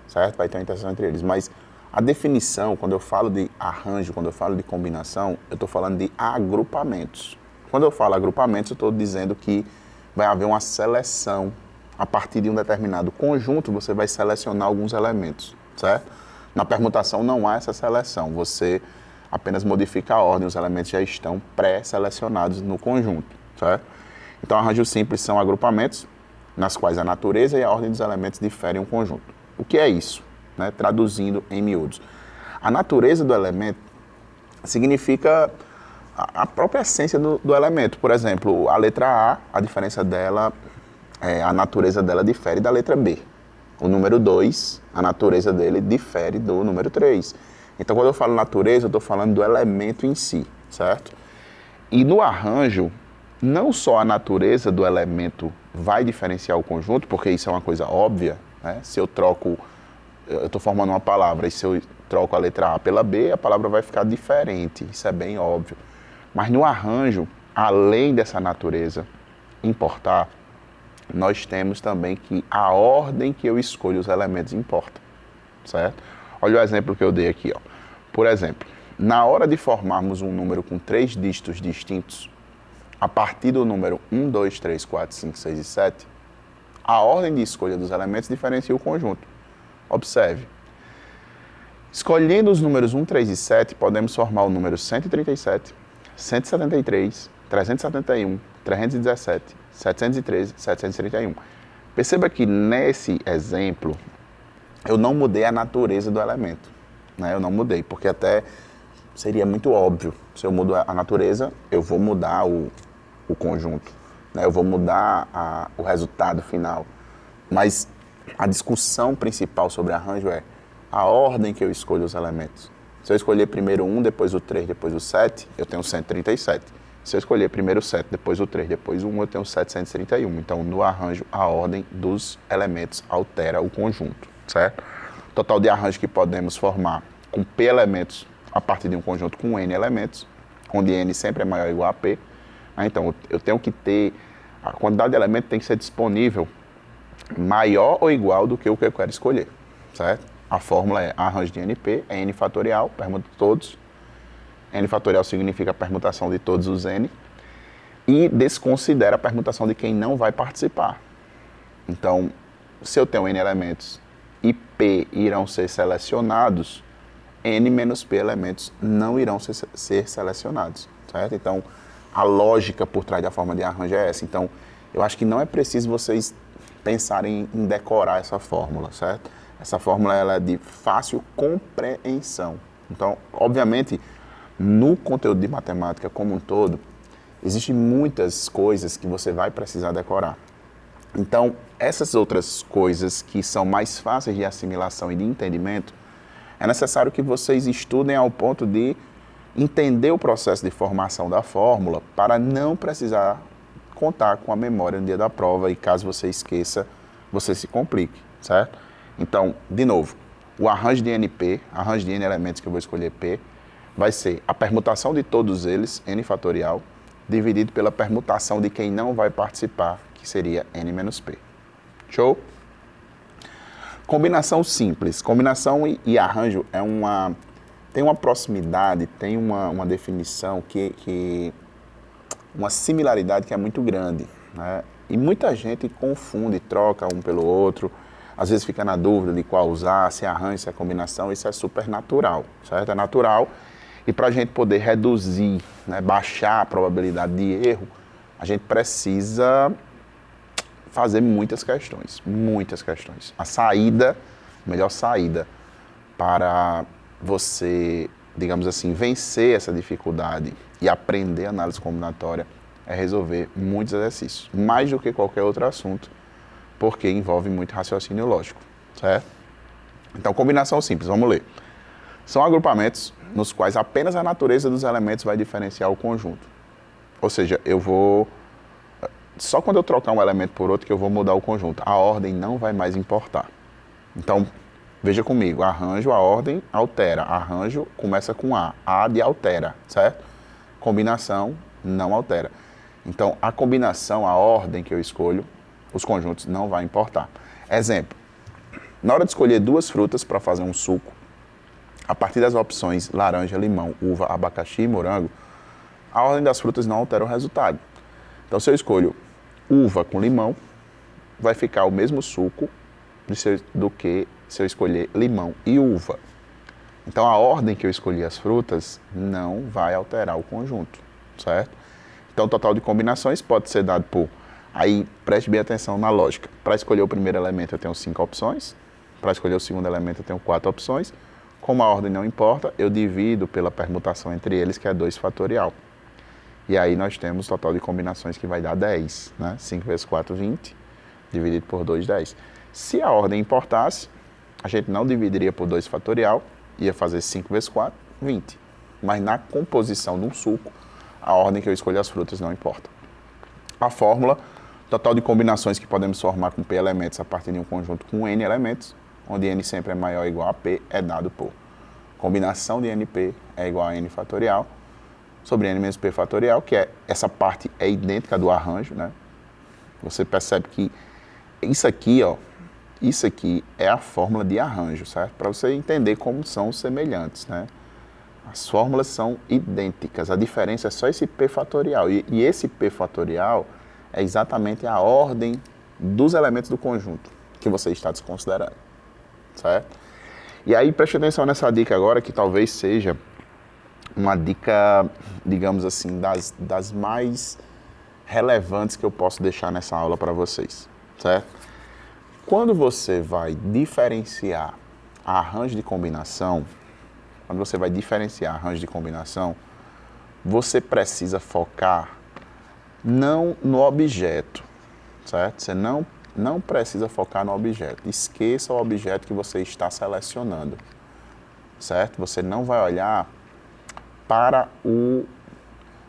certo? Vai ter uma interseção entre eles, mas a definição, quando eu falo de arranjo, quando eu falo de combinação, eu estou falando de agrupamentos. Quando eu falo agrupamentos, eu estou dizendo que vai haver uma seleção. A partir de um determinado conjunto, você vai selecionar alguns elementos, certo? Na permutação não há essa seleção, você apenas modifica a ordem, os elementos já estão pré-selecionados no conjunto, certo? Então, arranjos simples são agrupamentos nas quais a natureza e a ordem dos elementos diferem um conjunto. O que é isso? Né? Traduzindo em miúdos. A natureza do elemento significa a própria essência do elemento. Por exemplo, a letra A, a diferença dela, a natureza dela difere da letra B. O número 2, a natureza dele difere do número 3. Então, quando eu falo natureza, eu estou falando do elemento em si, certo? E no arranjo, não só a natureza do elemento vai diferenciar o conjunto, porque isso é uma coisa óbvia, né? Se eu estou formando uma palavra e se eu troco a letra A pela B, a palavra vai ficar diferente, isso é bem óbvio. Mas no arranjo, além dessa natureza importar, nós temos também que a ordem que eu escolho os elementos importa, certo? Olha o exemplo que eu dei aqui, ó. Por exemplo, na hora de formarmos um número com 3 dígitos distintos, a partir do número 1, 2, 3, 4, 5, 6 e 7, a ordem de escolha dos elementos diferencia o conjunto. Observe. Escolhendo os números 1, 3 e 7, podemos formar o número 137, 173, 371, 317, 713, 731. Perceba que nesse exemplo, eu não mudei a natureza do elemento. Né? Eu não mudei, porque até seria muito óbvio. Se eu mudo a natureza, eu vou mudar o conjunto. Né? Eu vou mudar o resultado final. Mas a discussão principal sobre arranjo é a ordem que eu escolho os elementos. Se eu escolher primeiro o 1, depois o 3, depois o 7, eu tenho 137. Se eu escolher primeiro o 7, depois o 3, depois o 1, eu tenho 731. Então, no arranjo, a ordem dos elementos altera o conjunto, certo? Total de arranjo que podemos formar com P elementos a partir de um conjunto com N elementos, onde N sempre é maior ou igual a P. Então, eu tenho que ter, a quantidade de elementos tem que ser disponível maior ou igual do que o que eu quero escolher, certo? A fórmula é arranjo de NP, é N fatorial, permuta todos. N fatorial significa a permutação de todos os N. E desconsidera a permutação de quem não vai participar. Então, se eu tenho N elementos e P irão ser selecionados, N menos P elementos não irão ser selecionados, certo? Então, a lógica por trás da forma de arranjo é essa. Então, eu acho que não é preciso vocês pensarem em decorar essa fórmula, certo? Essa fórmula ela é de fácil compreensão. Então, obviamente, no conteúdo de matemática como um todo, existem muitas coisas que você vai precisar decorar. Então, essas outras coisas que são mais fáceis de assimilação e de entendimento, é necessário que vocês estudem ao ponto de entender o processo de formação da fórmula para não precisar contar com a memória no dia da prova e caso você esqueça, você se complique, certo? Então, de novo, o arranjo de NP, arranjo de N elementos que eu vou escolher P, vai ser a permutação de todos eles, N fatorial, dividido pela permutação de quem não vai participar, que seria N menos P. Show? Combinação simples. Combinação e arranjo tem uma proximidade, tem uma definição, uma similaridade que é muito grande. Né? E muita gente confunde, troca um pelo outro, às vezes fica na dúvida de qual usar, se é arranjo, se é combinação, isso é super natural, certo? É natural. E para a gente poder reduzir, né, baixar a probabilidade de erro, a gente precisa fazer muitas questões, muitas questões. A melhor saída para você, digamos assim, vencer essa dificuldade e aprender análise combinatória é resolver muitos exercícios, mais do que qualquer outro assunto, porque envolve muito raciocínio lógico, certo? Então, combinação simples, vamos ler. São agrupamentos nos quais apenas a natureza dos elementos vai diferenciar o conjunto. Ou seja, só quando eu trocar um elemento por outro que eu vou mudar o conjunto. A ordem não vai mais importar. Então, veja comigo, arranjo, a ordem altera. Arranjo começa com A de altera, certo? Combinação não altera. Então, a combinação, a ordem que eu escolho, os conjuntos não vai importar. Exemplo, na hora de escolher duas frutas para fazer um suco, a partir das opções laranja, limão, uva, abacaxi e morango, a ordem das frutas não altera o resultado. Então, se eu escolho uva com limão, vai ficar o mesmo suco do que se eu escolher limão e uva. Então, a ordem que eu escolhi as frutas não vai alterar o conjunto, certo? Então, o total de combinações pode ser dado por... Aí, preste bem atenção na lógica. Para escolher o primeiro elemento, eu tenho 5 opções. Para escolher o segundo elemento, eu tenho 4 opções. Como a ordem não importa, eu divido pela permutação entre eles, que é 2 fatorial. E aí nós temos o total de combinações que vai dar 10. Né? 5 vezes 4, 20. Dividido por 2, 10. Se a ordem importasse, a gente não dividiria por 2 fatorial, ia fazer 5 vezes 4, 20. Mas na composição de um suco, a ordem que eu escolho as frutas não importa. A fórmula, total de combinações que podemos formar com P elementos a partir de um conjunto com N elementos, onde N sempre é maior ou igual a P, é dado por combinação de NP é igual a N fatorial, sobre N menos P fatorial, que essa parte é idêntica do arranjo, né? Você percebe que isso aqui, ó, isso aqui é a fórmula de arranjo, certo? Para você entender como são semelhantes, né? As fórmulas são idênticas, a diferença é só esse P fatorial. E esse P fatorial é exatamente a ordem dos elementos do conjunto que você está desconsiderando, certo? E aí, preste atenção nessa dica agora, que talvez seja uma dica, digamos assim, das mais relevantes que eu posso deixar nessa aula para vocês, certo? Quando você vai diferenciar arranjo de combinação, você precisa focar não no objeto, certo? Você não precisa focar no objeto. Esqueça o objeto que você está selecionando, certo? Você não vai olhar para o,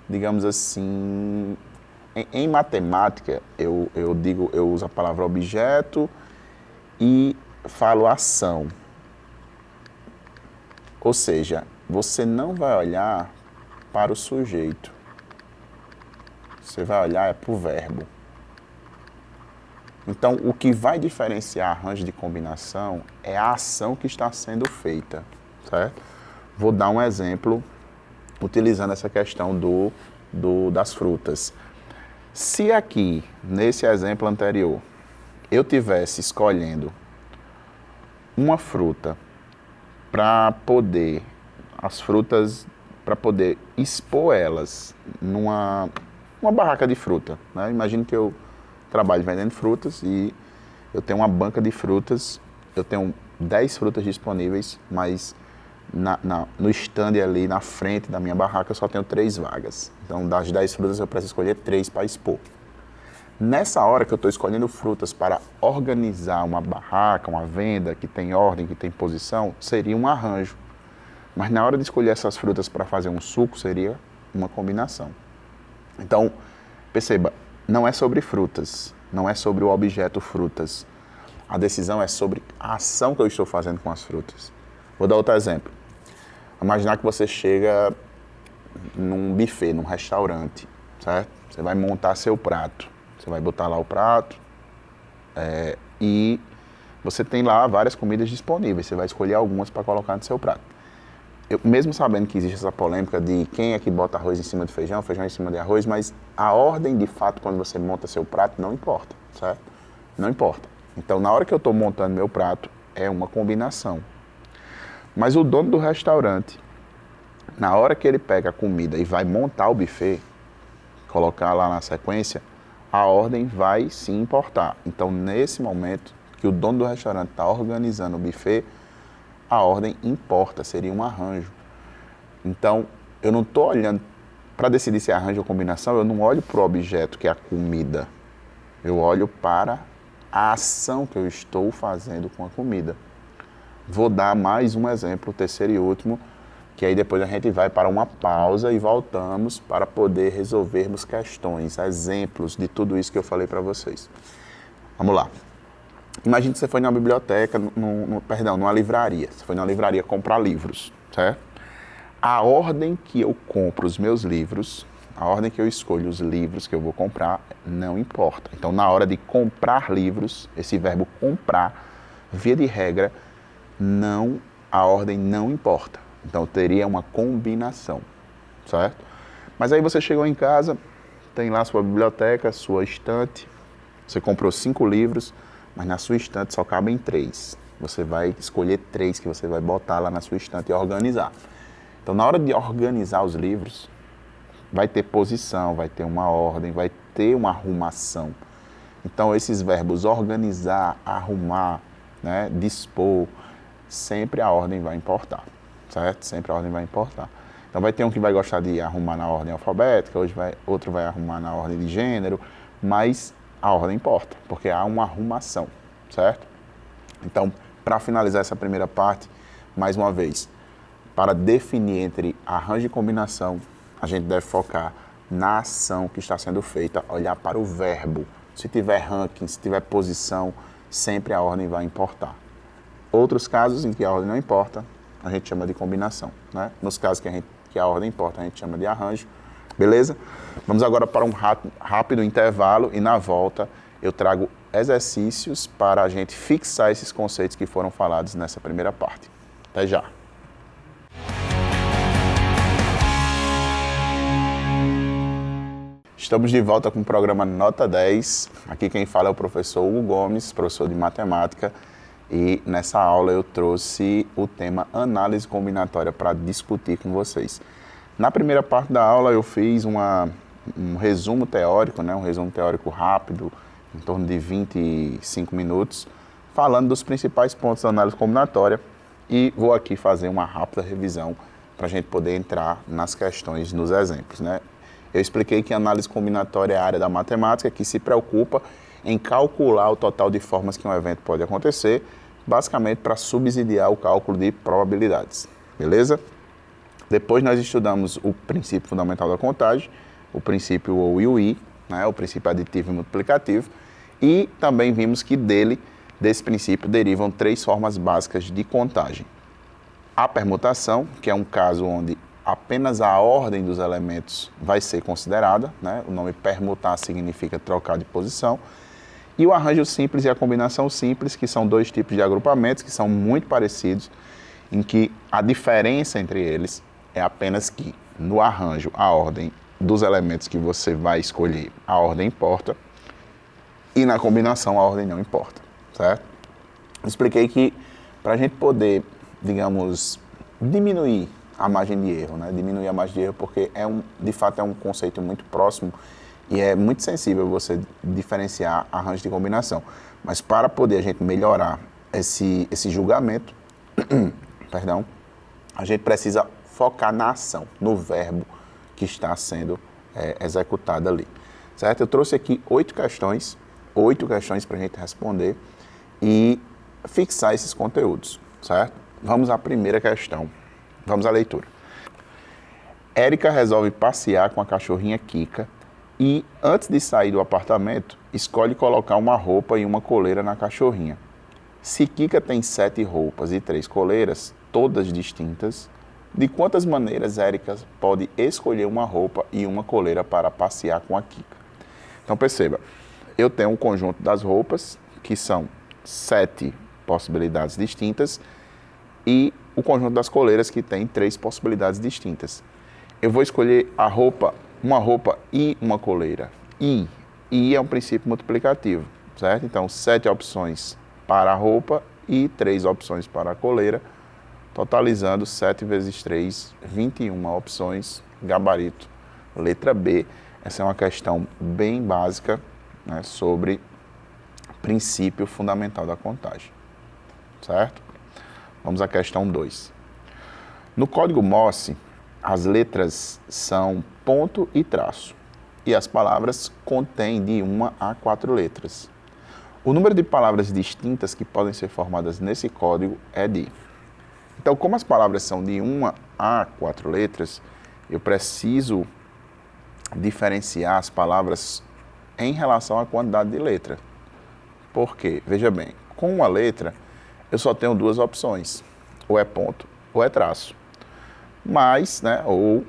digamos assim, em matemática, eu uso a palavra objeto e falo ação. Ou seja, você não vai olhar para o sujeito. Você vai olhar para o verbo. Então, o que vai diferenciar arranjo de combinação é a ação que está sendo feita, certo? Vou dar um exemplo utilizando essa questão das frutas. Se aqui, nesse exemplo anterior, eu tivesse escolhendo uma fruta para poder expor elas numa barraca de fruta, né? Imagine que eu trabalho vendendo frutas e eu tenho uma banca de frutas, eu tenho 10 frutas disponíveis, mas no stand ali na frente da minha barraca eu só tenho 3 vagas. Então, das 10 frutas eu preciso escolher 3 para expor. Nessa hora que eu estou escolhendo frutas para organizar uma barraca, uma venda que tem ordem, que tem posição, seria um arranjo. Mas na hora de escolher essas frutas para fazer um suco, seria uma combinação. Então, perceba, não é sobre frutas, não é sobre o objeto frutas. A decisão é sobre a ação que eu estou fazendo com as frutas. Vou dar outro exemplo. Imaginar que você chega num buffet, num restaurante, certo? Você vai montar seu prato. Você vai botar lá o prato e você tem lá várias comidas disponíveis. Você vai escolher algumas para colocar no seu prato. Mesmo sabendo que existe essa polêmica de quem é que bota arroz em cima de feijão, feijão em cima de arroz, mas a ordem, de fato, quando você monta seu prato, não importa, certo? Não importa. Então, na hora que eu estou montando meu prato, é uma combinação. Mas o dono do restaurante, na hora que ele pega a comida e vai montar o buffet, colocar lá na sequência, a ordem vai sim importar. Então, nesse momento que o dono do restaurante está organizando o buffet, a ordem importa, seria um arranjo. Então, eu não estou olhando, para decidir se é arranjo ou combinação, eu não olho para o objeto, que é a comida. Eu olho para a ação que eu estou fazendo com a comida. Vou dar mais um exemplo, o terceiro e último, que aí depois a gente vai para uma pausa e voltamos para poder resolvermos questões, exemplos de tudo isso que eu falei para vocês. Vamos lá. Imagine que você foi numa biblioteca, numa livraria. Você foi numa livraria comprar livros, certo? A ordem que eu compro os meus livros, a ordem que eu escolho os livros que eu vou comprar, não importa. Então, na hora de comprar livros, esse verbo comprar, via de regra, a ordem não importa. Então, teria uma combinação, certo? Mas aí você chegou em casa, tem lá sua biblioteca, sua estante, você comprou 5 livros, mas na sua estante só cabem 3. Você vai escolher 3 que você vai botar lá na sua estante e organizar. Então, na hora de organizar os livros, vai ter posição, vai ter uma ordem, vai ter uma arrumação. Então, esses verbos organizar, arrumar, né, dispor, sempre a ordem vai importar, certo? Sempre a ordem vai importar. Então, vai ter um que vai gostar de arrumar na ordem alfabética, outro vai arrumar na ordem de gênero, mas a ordem importa, porque há uma arrumação, certo? Então, para finalizar essa primeira parte, mais uma vez, para definir entre arranjo e combinação, a gente deve focar na ação que está sendo feita, olhar para o verbo. Se tiver ranking, se tiver posição, sempre a ordem vai importar. Outros casos em que a ordem não importa, a gente chama de combinação, né? Nos casos que a ordem importa, a gente chama de arranjo. Beleza? Vamos agora para um rápido intervalo e na volta eu trago exercícios para a gente fixar esses conceitos que foram falados nessa primeira parte. Até já! Estamos de volta com o programa Nota 10. Aqui quem fala é o professor Hugo Gomes, professor de matemática. E nessa aula eu trouxe o tema análise combinatória para discutir com vocês. Na primeira parte da aula eu fiz um resumo teórico, um resumo teórico rápido, em torno de 25 minutos, falando dos principais pontos da análise combinatória. E vou aqui fazer uma rápida revisão para a gente poder entrar nas questões, nos exemplos, Eu expliquei que a análise combinatória é a área da matemática que se preocupa em calcular o total de formas que um evento pode acontecer, basicamente para subsidiar o cálculo de probabilidades, beleza? Depois nós estudamos o princípio fundamental da contagem, o princípio OU e o I, o princípio aditivo e multiplicativo, e também vimos que desse princípio, derivam 3 formas básicas de contagem. A permutação, que é um caso onde apenas a ordem dos elementos vai ser considerada, O nome permutar significa trocar de posição. E o arranjo simples e a combinação simples, que são 2 tipos de agrupamentos que são muito parecidos, em que a diferença entre eles é apenas que no arranjo a ordem dos elementos que você vai escolher, a ordem importa, e na combinação a ordem não importa, certo? Expliquei que para a gente poder, digamos, diminuir a margem de erro, Diminuir a margem de erro porque de fato é um conceito muito próximo e é muito sensível você diferenciar arranjo de combinação. Mas para poder a gente melhorar esse julgamento, perdão, a gente precisa focar na ação, no verbo que está sendo executado ali, certo? Eu trouxe aqui 8 questões para a gente responder e fixar esses conteúdos, certo? Vamos à primeira questão. Vamos à leitura. Érica resolve passear com a cachorrinha Kika e, antes de sair do apartamento, escolhe colocar uma roupa e uma coleira na cachorrinha. Se Kika tem 7 roupas e 3 coleiras, todas distintas, de quantas maneiras Érica pode escolher uma roupa e uma coleira para passear com a Kika? Então perceba, eu tenho um conjunto das roupas, que são 7 possibilidades distintas, e o conjunto das coleiras, que tem 3 possibilidades distintas. Eu vou escolher uma roupa e uma coleira. E é um princípio multiplicativo, certo? Então, 7 opções para a roupa e 3 opções para a coleira, totalizando 7 vezes 3, 21 opções, gabarito, letra B. Essa é uma questão bem básica, sobre princípio fundamental da contagem, certo? Vamos à questão 2. No código Morse, as letras são ponto e traço, e as palavras contêm de 1 a 4 letras. O número de palavras distintas que podem ser formadas nesse código é de... Então, como as palavras são de 1 a 4 letras, eu preciso diferenciar as palavras em relação à quantidade de letra. Por quê? Veja bem, com uma letra, eu só tenho 2 opções, ou é ponto ou é traço. Mas, ou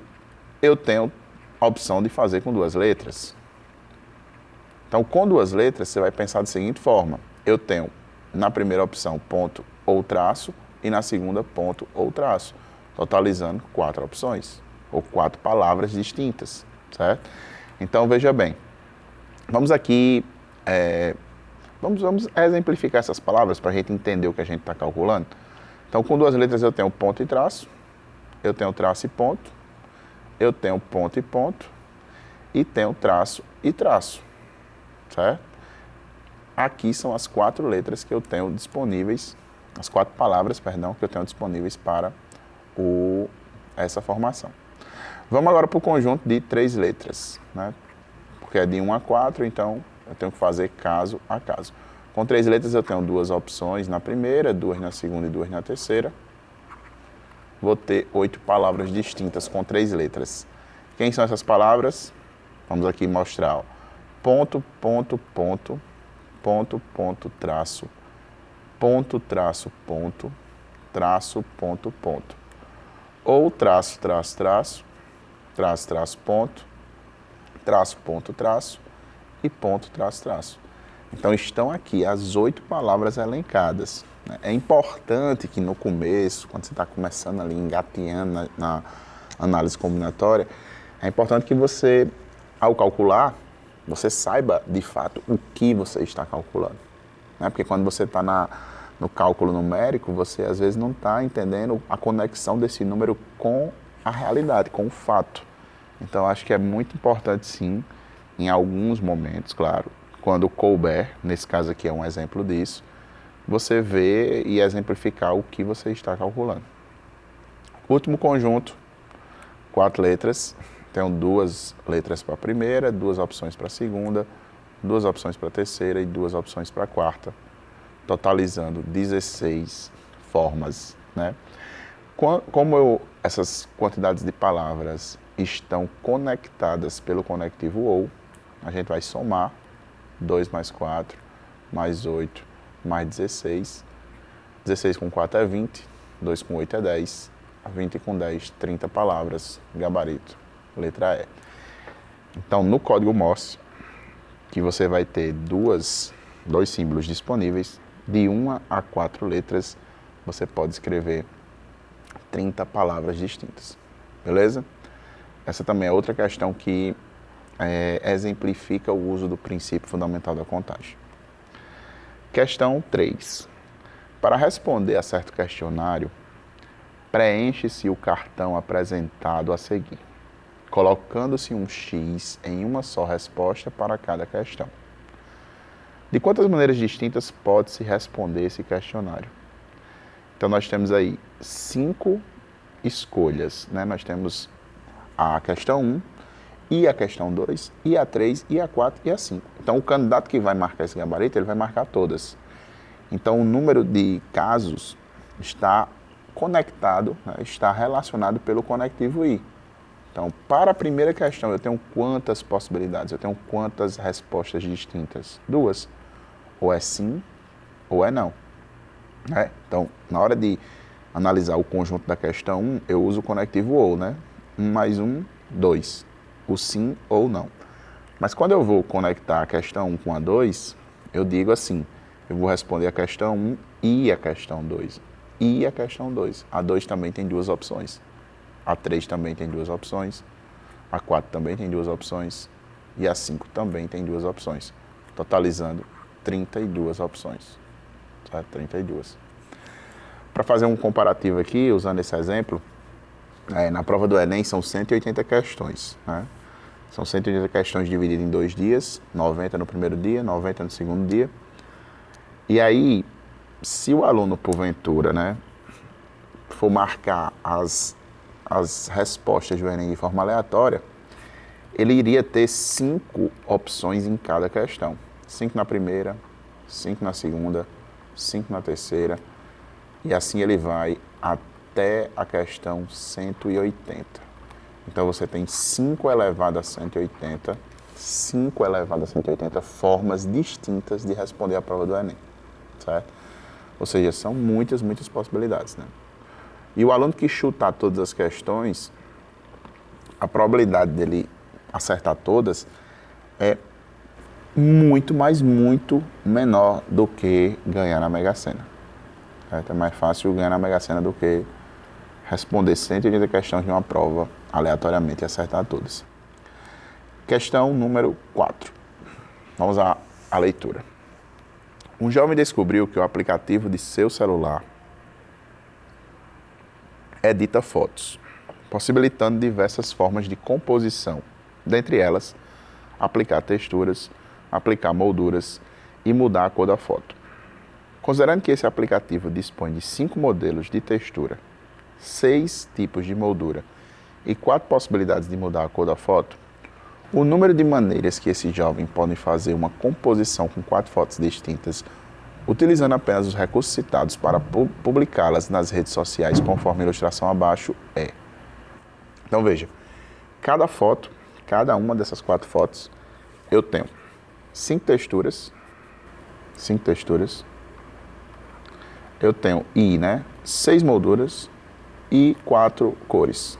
eu tenho a opção de fazer com 2 letras. Então, com 2 letras, você vai pensar da seguinte forma. Eu tenho, na primeira opção, ponto ou traço, e na segunda, ponto ou traço, totalizando 4 opções, ou 4 palavras distintas, certo? Então, veja bem, vamos aqui... Vamos exemplificar essas palavras para a gente entender o que a gente está calculando. Então, com 2 letras eu tenho ponto e traço, eu tenho traço e ponto, eu tenho ponto e ponto, e tenho traço e traço, certo? Aqui são as 4 letras que eu tenho disponíveis, as 4 palavras, perdão, que eu tenho disponíveis para essa formação. Vamos agora para o conjunto de 3 letras, Porque é de 1 a 4, então... eu tenho que fazer caso a caso. Com 3 letras eu tenho 2 opções na primeira, 2 na segunda e 2 na terceira. Vou ter 8 palavras distintas com 3 letras. Quem são essas palavras? Vamos aqui mostrar. Ó. Ponto, ponto, ponto, ponto, ponto, traço, ponto, traço, ponto, traço, ponto, ponto. Ou traço, traço, traço, traço, traço, ponto, traço, ponto, traço, e ponto, traço, traço. Então estão aqui as 8 palavras elencadas. É importante que no começo, quando você está começando ali, engateando na análise combinatória, é importante que você, ao calcular, você saiba de fato o que você está calculando. Porque quando você está no cálculo numérico, você às vezes não está entendendo a conexão desse número com a realidade, com o fato. Então acho que é muito importante sim, em alguns momentos, claro, quando couber, nesse caso aqui é um exemplo disso, você ver e exemplificar o que você está calculando. Último conjunto, 4 letras. Tenho 2 letras para a primeira, 2 opções para a segunda, 2 opções para a terceira e 2 opções para a quarta, totalizando 16 formas, né? Como essas quantidades de palavras estão conectadas pelo conectivo OU, a gente vai somar 2 mais 4, mais 8, mais 16. 16 com 4 é 20, 2 com 8 é 10, 20 com 10, 30 palavras, gabarito, letra E. Então, no código Morse, que você vai ter dois símbolos disponíveis, de 1 a 4 letras, você pode escrever 30 palavras distintas, beleza? Essa também é outra questão que exemplifica o uso do princípio fundamental da contagem. Questão 3. Para responder a certo questionário, preenche-se o cartão apresentado a seguir, colocando-se um X em uma só resposta para cada questão. De quantas maneiras distintas pode-se responder esse questionário? Então, nós temos aí 5 escolhas, né? Nós temos a questão 1, e a questão 2, e a 3, e a 4, e a 5. Então, o candidato que vai marcar esse gabarito, ele vai marcar todas. Então, o número de casos está conectado, né? Está relacionado pelo conectivo I. Então, para a primeira questão, eu tenho quantas possibilidades? Eu tenho quantas respostas distintas? 2. Ou é sim, ou é não. Né? Então, na hora de analisar o conjunto da questão 1, eu uso o conectivo OU, né? 1 mais 1, 2. O sim ou não. Mas quando eu vou conectar a questão 1 com a 2, eu digo assim, eu vou responder a questão 1 e a questão 2. E a questão 2. A 2 também tem 2 opções. A 3 também tem 2 opções. A 4 também tem 2 opções. E a 5 também tem 2 opções. Totalizando 32 opções. Certo? 32. Para fazer um comparativo aqui, usando esse exemplo, na prova do Enem são 180 questões. Né? São 180 questões divididas em 2 dias, 90 no primeiro dia, 90 no segundo dia. E aí, se o aluno, porventura, né, for marcar as respostas do Enem de forma aleatória, ele iria ter 5 opções em cada questão. 5 na primeira, 5 na segunda, 5 na terceira, e assim ele vai até a questão 180. Então você tem 5 elevado a 180, 5 elevado a 180 formas distintas de responder a prova do Enem, certo? Ou seja, são muitas possibilidades, né? E o aluno que chutar todas as questões, a probabilidade dele acertar todas é muito, mas muito menor do que ganhar na Mega Sena. É mais fácil ganhar na Mega Sena do que responder 180 questões de uma prova aleatoriamente e acertar todas. Questão número 4. Vamos à leitura. Um jovem descobriu que o aplicativo de seu celular edita fotos, possibilitando diversas formas de composição, dentre elas, aplicar texturas, aplicar molduras e mudar a cor da foto. Considerando que esse aplicativo dispõe de 5 modelos de textura, 6 tipos de moldura e 4 possibilidades de mudar a cor da foto, o número de maneiras que esse jovem pode fazer uma composição com 4 fotos distintas, utilizando apenas os recursos citados para publicá-las nas redes sociais, conforme a ilustração abaixo, é. Então veja, cada foto, cada uma dessas 4 fotos, eu tenho 5 texturas, eu tenho 6 molduras e 4 cores.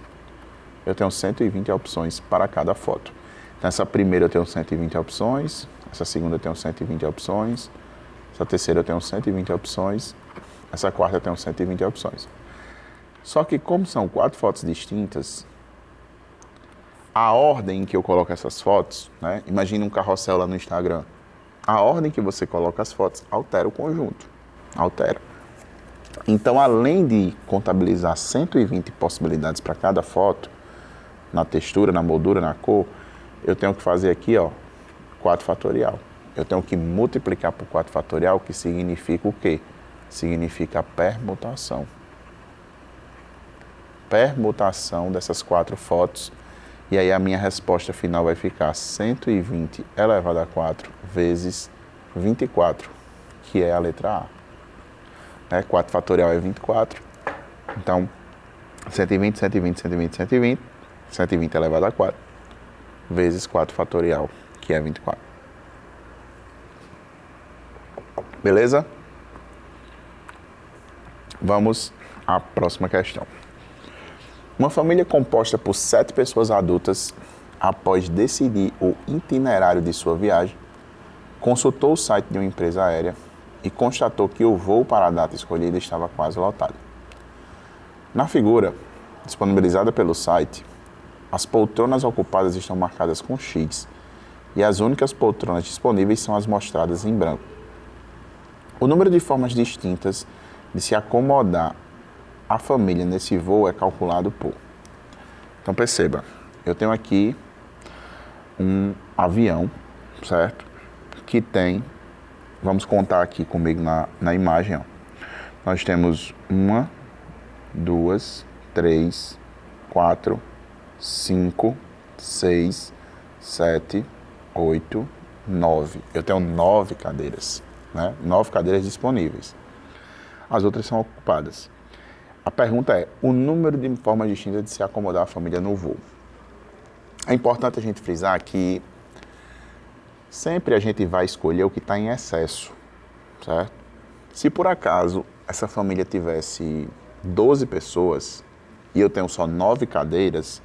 Eu tenho 120 opções para cada foto. Nessa primeira eu tenho 120 opções, essa segunda eu tenho 120 opções, essa terceira eu tenho 120 opções, essa quarta eu tenho 120 opções. Só que como são 4 fotos distintas, a ordem em que eu coloco essas fotos, né? Imagina um carrossel lá no Instagram. A ordem que você coloca as fotos altera o conjunto, altera. Então, além de contabilizar 120 possibilidades para cada foto, na textura, na moldura, na cor, eu tenho que fazer aqui, ó, 4 fatorial. Eu tenho que multiplicar por 4 fatorial, que significa o quê? Significa a permutação. Permutação dessas 4 fotos. E aí a minha resposta final vai ficar 120 elevado a 4 vezes 24, que é a letra A. 4 fatorial é 24. Então, 120, 120, 120, 120. 120 elevado a 4 vezes 4 fatorial, que é 24. Beleza? Vamos à próxima questão. Uma família composta por 7 pessoas adultas, após decidir o itinerário de sua viagem, consultou o site de uma empresa aérea e constatou que o voo para a data escolhida estava quase lotado. Na figura, disponibilizada pelo site, as poltronas ocupadas estão marcadas com X e as únicas poltronas disponíveis são as mostradas em branco. O número de formas distintas de se acomodar a família nesse voo é calculado por... Então perceba, eu tenho aqui um avião, certo? Que tem, vamos contar aqui comigo na imagem, ó. Nós temos 1, 2, 3, 4, 5, 6, 7, 8, 9. Eu tenho 9 cadeiras, né? 9 cadeiras disponíveis. As outras são ocupadas. A pergunta é, o número de formas distintas de se acomodar a família no voo. É importante a gente frisar que sempre a gente vai escolher o que está em excesso, certo? Se por acaso essa família tivesse 12 pessoas e eu tenho só 9 cadeiras,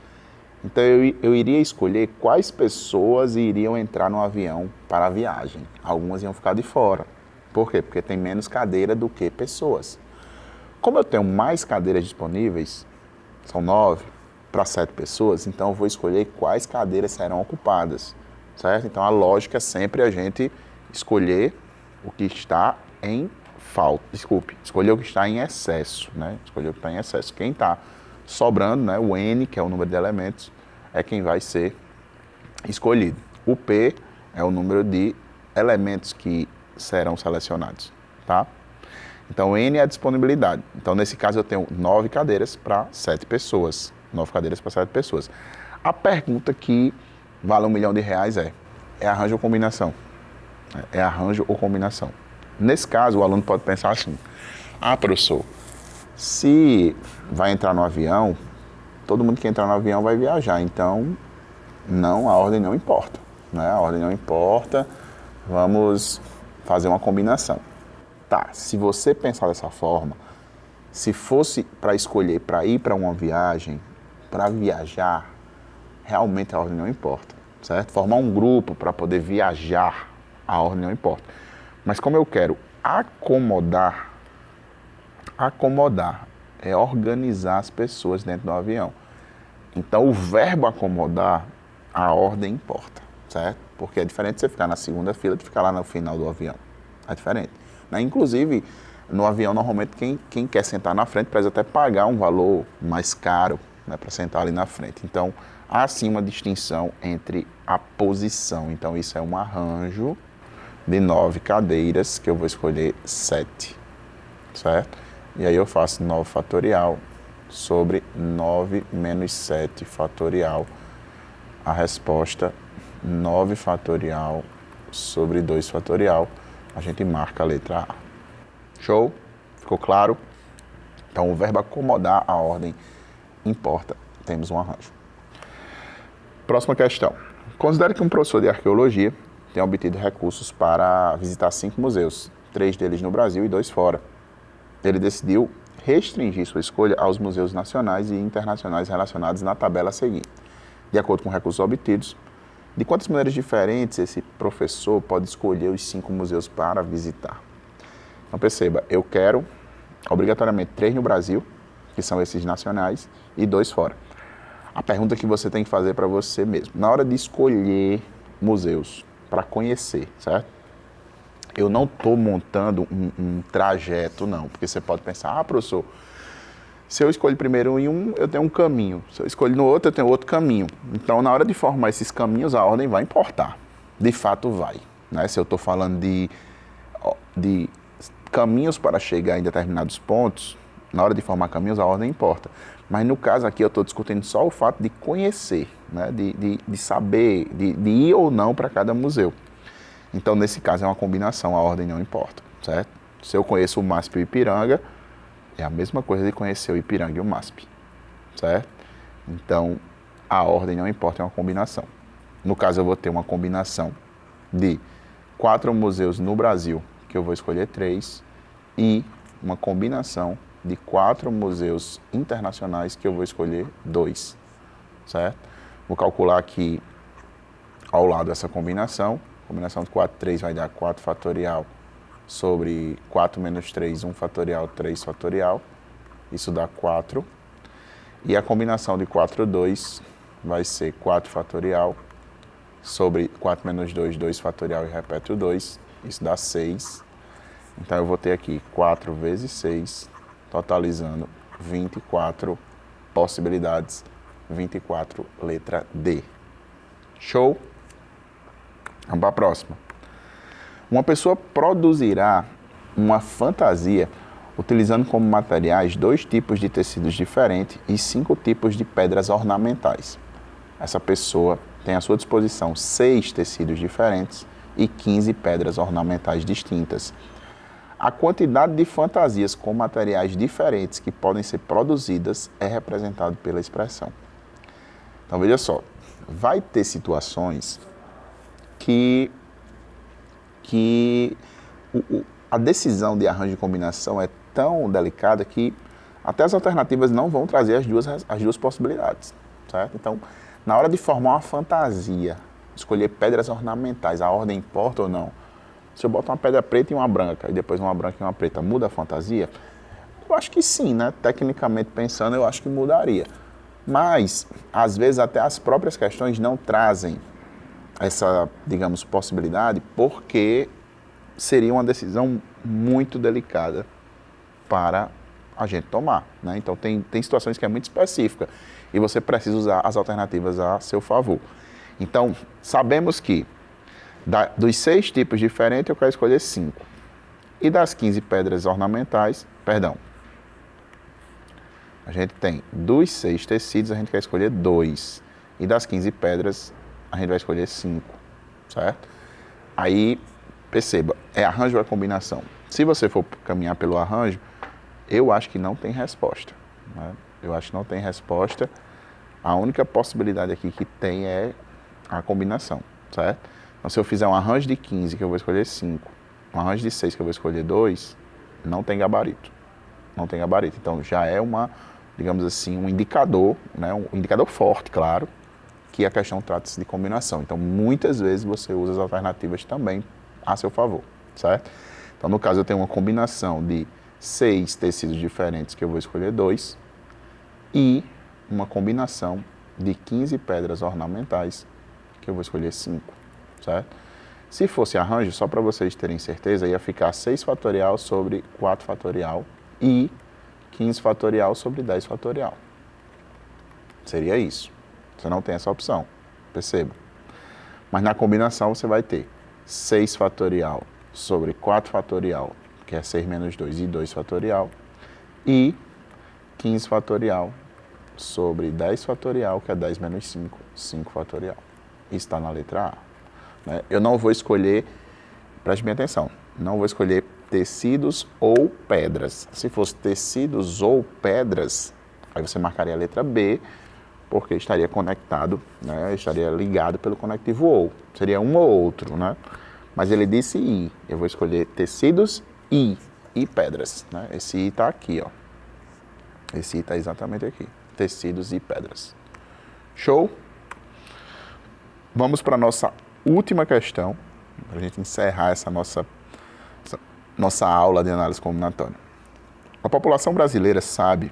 então eu iria escolher quais pessoas iriam entrar no avião para a viagem. Algumas iam ficar de fora. Por quê? Porque tem menos cadeira do que pessoas. Como eu tenho mais cadeiras disponíveis, são 9 para 7 pessoas, então eu vou escolher quais cadeiras serão ocupadas, certo? Então a lógica é sempre a gente escolher o que está em falta, escolher o que está em excesso, né? Escolher o que está em excesso. Quem está sobrando, né? O N, que é o número de elementos, é quem vai ser escolhido. O P é o número de elementos que serão selecionados, tá? Então, N é a disponibilidade. Então, nesse caso, eu tenho 9 cadeiras para 7 pessoas. 9 cadeiras para 7 pessoas. A pergunta que vale R$1 milhão é arranjo ou combinação? É arranjo ou combinação? Nesse caso, o aluno pode pensar assim, professor, se vai entrar no avião, todo mundo que entrar no avião vai viajar, então não, a ordem não importa, né? A ordem não importa, vamos fazer uma combinação. Tá, se você pensar dessa forma, se fosse para escolher para ir para uma viagem, para viajar, realmente a ordem não importa, certo? Formar um grupo para poder viajar, a ordem não importa. Mas como eu quero acomodar é organizar as pessoas dentro do avião. Então, o verbo acomodar, a ordem importa, certo? Porque é diferente você ficar na segunda fila de ficar lá no final do avião. É diferente. Né? Inclusive, no avião, normalmente, quem quer sentar na frente precisa até pagar um valor mais caro, né, para sentar ali na frente. Então, há sim uma distinção entre a posição. Então, isso é um arranjo de 9 cadeiras, que eu vou escolher 7, certo? E aí eu faço 9 fatorial sobre 9 menos 7 fatorial. A resposta, 9 fatorial sobre 2 fatorial. A gente marca a letra A. Show? Ficou claro? Então, o verbo acomodar, a ordem importa. Temos um arranjo. Próxima questão. Considere que um professor de arqueologia tem obtido recursos para visitar 5 museus, 3 deles no Brasil e 2 fora. Ele decidiu restringir sua escolha aos museus nacionais e internacionais relacionados na tabela a seguir. De acordo com recursos obtidos, De quantas maneiras diferentes esse professor pode escolher os 5 museus para visitar? Então perceba, eu quero obrigatoriamente 3 no Brasil, que são esses nacionais, e 2 fora. A pergunta que você tem que fazer para você mesmo, na hora de escolher museus para conhecer, certo? Eu não estou montando um trajeto, não, porque você pode pensar, professor, se eu escolho primeiro em um, eu tenho um caminho. Se eu escolho no outro, eu tenho outro caminho. Então, na hora de formar esses caminhos, a ordem vai importar. De fato, vai. Né? Se eu estou falando de caminhos para chegar em determinados pontos, na hora de formar caminhos, a ordem importa. Mas, no caso aqui, eu estou discutindo só o fato de conhecer, né? de saber, de ir ou não para cada museu. Então, nesse caso, é uma combinação, a ordem não importa, certo? Se eu conheço o MASP e o Ipiranga, é a mesma coisa de conhecer o Ipiranga e o MASP, certo? Então, a ordem não importa, é uma combinação. No caso, eu vou ter uma combinação de 4 museus no Brasil, que eu vou escolher 3, e uma combinação de 4 museus internacionais, que eu vou escolher 2, certo? Vou calcular aqui, ao lado dessa combinação de 4, 3 vai dar 4 fatorial sobre 4 menos 3, 1 fatorial, 3 fatorial. Isso dá 4. E a combinação de 4, 2 vai ser 4 fatorial sobre 4 menos 2, 2 fatorial e repete o 2. Isso dá 6. Então eu vou ter aqui 4 vezes 6, totalizando 24 possibilidades. 24, letra D. Show? Vamos para a próxima. Uma pessoa produzirá uma fantasia utilizando como materiais 2 tipos de tecidos diferentes e 5 tipos de pedras ornamentais. Essa pessoa tem à sua disposição 6 tecidos diferentes e 15 pedras ornamentais distintas. A quantidade de fantasias com materiais diferentes que podem ser produzidas é representada pela expressão. Então veja só, vai ter situações que a decisão de arranjo e combinação é tão delicada que até as alternativas não vão trazer as duas possibilidades, certo? Então, na hora de formar uma fantasia, escolher pedras ornamentais, a ordem importa ou não? Se eu botar uma pedra preta e uma branca, e depois uma branca e uma preta, muda a fantasia? Eu acho que sim, né? Tecnicamente pensando, eu acho que mudaria. Mas, às vezes, até as próprias questões não trazem essa, digamos, possibilidade, porque seria uma decisão muito delicada para a gente tomar, né? Então, tem situações que é muito específica e você precisa usar as alternativas a seu favor. Então, sabemos que dos 6 tipos diferentes, eu quero escolher 5. E das 15 pedras ornamentais, a gente tem dos 6 tecidos, a gente quer escolher 2. E das 15 pedras, a gente vai escolher 5, certo? Aí, perceba, é arranjo ou é combinação? Se você for caminhar pelo arranjo, eu acho que não tem resposta, né? Eu acho que não tem resposta. A única possibilidade aqui que tem é a combinação, certo? Então, se eu fizer um arranjo de 15, que eu vou escolher 5, um arranjo de 6, que eu vou escolher 2, não tem gabarito. Não tem gabarito. Então, já é digamos assim, um indicador, né? Um indicador forte, claro, que a questão trata-se de combinação. Então, muitas vezes você usa as alternativas também a seu favor, certo? Então, no caso, eu tenho uma combinação de 6 tecidos diferentes, que eu vou escolher 2, e uma combinação de 15 pedras ornamentais, que eu vou escolher 5, certo? Se fosse arranjo, só para vocês terem certeza, ia ficar 6 fatorial sobre 4 fatorial e 15 fatorial sobre 10 fatorial. Seria isso. Você não tem essa opção, perceba. Mas na combinação você vai ter 6 fatorial sobre 4 fatorial, que é 6 menos 2, e 2 fatorial, e 15 fatorial sobre 10 fatorial, que é 10 menos 5, 5 fatorial. Isso está na letra A. Né? Eu não vou escolher, preste bem atenção, não vou escolher tecidos ou pedras. Se fosse tecidos ou pedras, aí você marcaria a letra B, porque estaria conectado, né? Estaria ligado pelo conectivo ou. Seria um ou outro, né? Mas ele disse I. Eu vou escolher tecidos e pedras, né? Esse I está aqui, ó. Esse I está exatamente aqui. Tecidos e pedras. Show? Vamos para a nossa última questão, para a gente encerrar essa nossa aula de análise combinatória. A população brasileira sabe,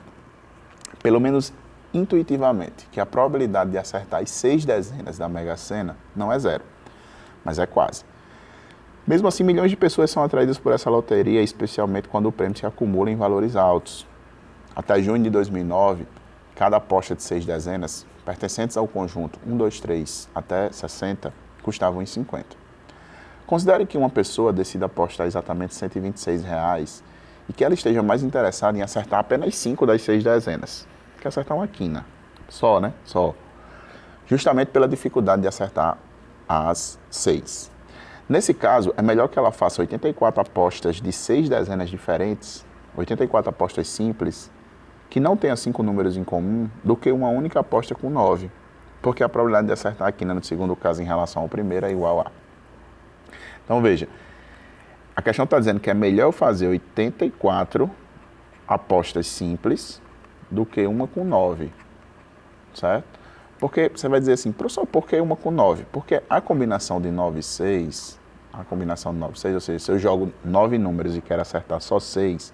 pelo menos intuitivamente, que a probabilidade de acertar as 6 dezenas da Mega Sena não é 0, mas é quase. Mesmo assim, milhões de pessoas são atraídas por essa loteria, especialmente quando o prêmio se acumula em valores altos. Até junho de 2009, cada aposta de 6 dezenas, pertencentes ao conjunto 1, 2, 3 até 60, custavam R$ 50. Considere que uma pessoa decida apostar exatamente R$ 126 e que ela esteja mais interessada em acertar apenas 5 das 6 dezenas. Quer acertar uma quina. Só, né? Só. Justamente pela dificuldade de acertar as 6. Nesse caso, é melhor que ela faça 84 apostas de 6 dezenas diferentes, 84 apostas simples, que não tenha 5 números em comum, do que uma única aposta com 9, porque a probabilidade de acertar a quina no segundo caso em relação ao primeiro é igual a. Então veja, a questão está dizendo que é melhor fazer 84 apostas simples do que uma com 9, certo? Porque você vai dizer assim, professor, por que uma com 9? Porque a combinação de 9 e 6, ou seja, se eu jogo 9 números e quero acertar só 6,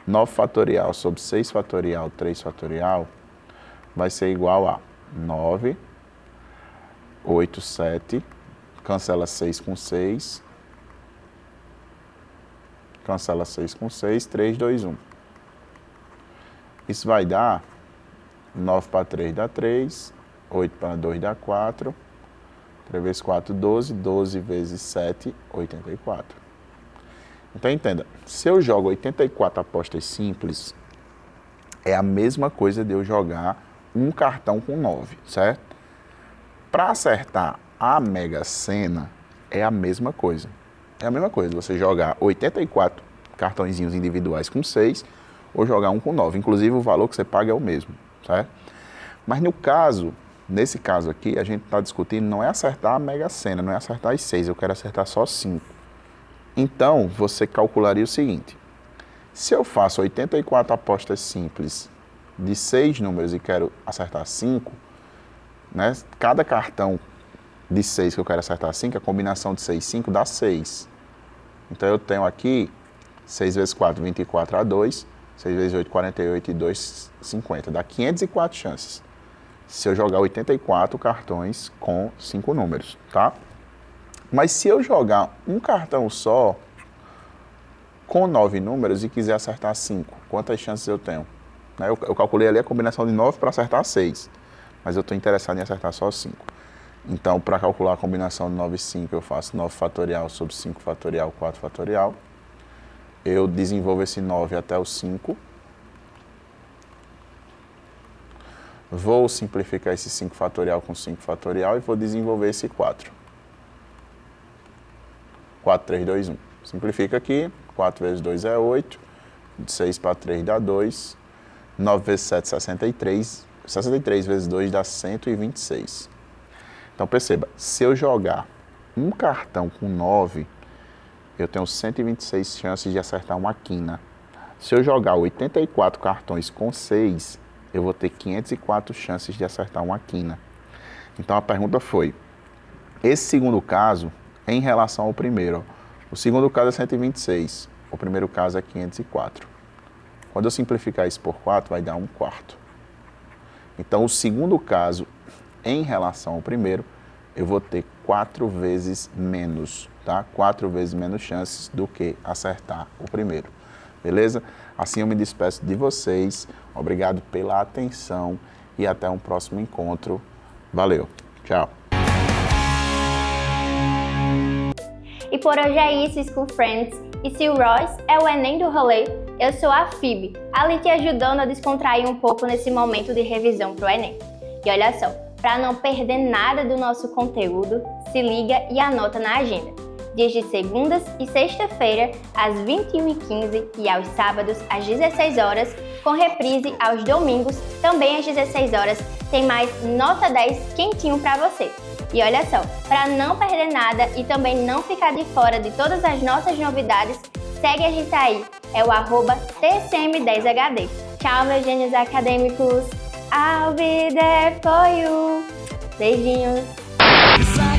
9 fatorial sobre 6 fatorial, 3 fatorial, vai ser igual a 9, 8, 7, cancela 6 com 6, cancela 6 com 6, 3, 2, 1. Isso vai dar 9 para 3 dá 3, 8 para 2 dá 4, 3 vezes 4, 12, 12 vezes 7, 84. Então entenda, se eu jogo 84 apostas simples, é a mesma coisa de eu jogar um cartão com 9, certo? Para acertar a Mega Sena, é a mesma coisa. É a mesma coisa, você jogar 84 cartõezinhos individuais com 6, ou jogar um com 9. Inclusive, o valor que você paga é o mesmo, certo? Mas nesse caso aqui, a gente está discutindo não é acertar a Mega Sena, não é acertar as 6, eu quero acertar só 5. Então, você calcularia o seguinte, se eu faço 84 apostas simples de 6 números e quero acertar 5, né, cada cartão de 6 que eu quero acertar 5, a combinação de 6 e 5 dá 6. Então, eu tenho aqui 6 vezes 4, 24 a 2, 6 vezes 8, 48 e 2, 50. Dá 504 chances. Se eu jogar 84 cartões com 5 números, tá? Mas se eu jogar um cartão só com 9 números e quiser acertar 5, quantas chances eu tenho? Eu calculei ali a combinação de 9 para acertar 6, mas eu estou interessado em acertar só 5. Então, para calcular a combinação de 9 e 5, eu faço 9 fatorial sobre 5 fatorial, 4 fatorial. Eu desenvolvo esse 9 até o 5. Vou simplificar esse 5 fatorial com 5 fatorial e vou desenvolver esse 4. 4, 3, 2, 1. Simplifica aqui. 4 vezes 2 é 8. De 6 para 3 dá 2. 9 vezes 7, 63. 63 vezes 2 dá 126. Então, perceba, se eu jogar um cartão com 9, eu tenho 126 chances de acertar uma quina. Se eu jogar 84 cartões com 6, eu vou ter 504 chances de acertar uma quina. Então, a pergunta foi, esse segundo caso, em relação ao primeiro, o segundo caso é 126, o primeiro caso é 504. Quando eu simplificar isso por 4, vai dar 1/4. Então, o segundo caso, em relação ao primeiro, eu vou ter 4 vezes menos, tá? 4 vezes menos chances do que acertar o primeiro. Beleza? Assim eu me despeço de vocês. Obrigado pela atenção e até um próximo encontro. Valeu. Tchau. E por hoje é isso, School Friends. E se o Royce é o Enem do rolê, eu sou a Phoebe, ali te ajudando a descontrair um pouco nesse momento de revisão pro Enem. E olha só, para não perder nada do nosso conteúdo, se liga e anota na agenda. Dias de segundas e sexta-feira, às 21h15 e aos sábados, às 16 horas, com reprise aos domingos, também às 16 horas, tem mais Nota 10 quentinho para você. E olha só, para não perder nada e também não ficar de fora de todas as nossas novidades, segue a gente aí, é o @TCM10HD. Tchau, meus gênios acadêmicos! I'll be there for you! Beijinhos! 'Cause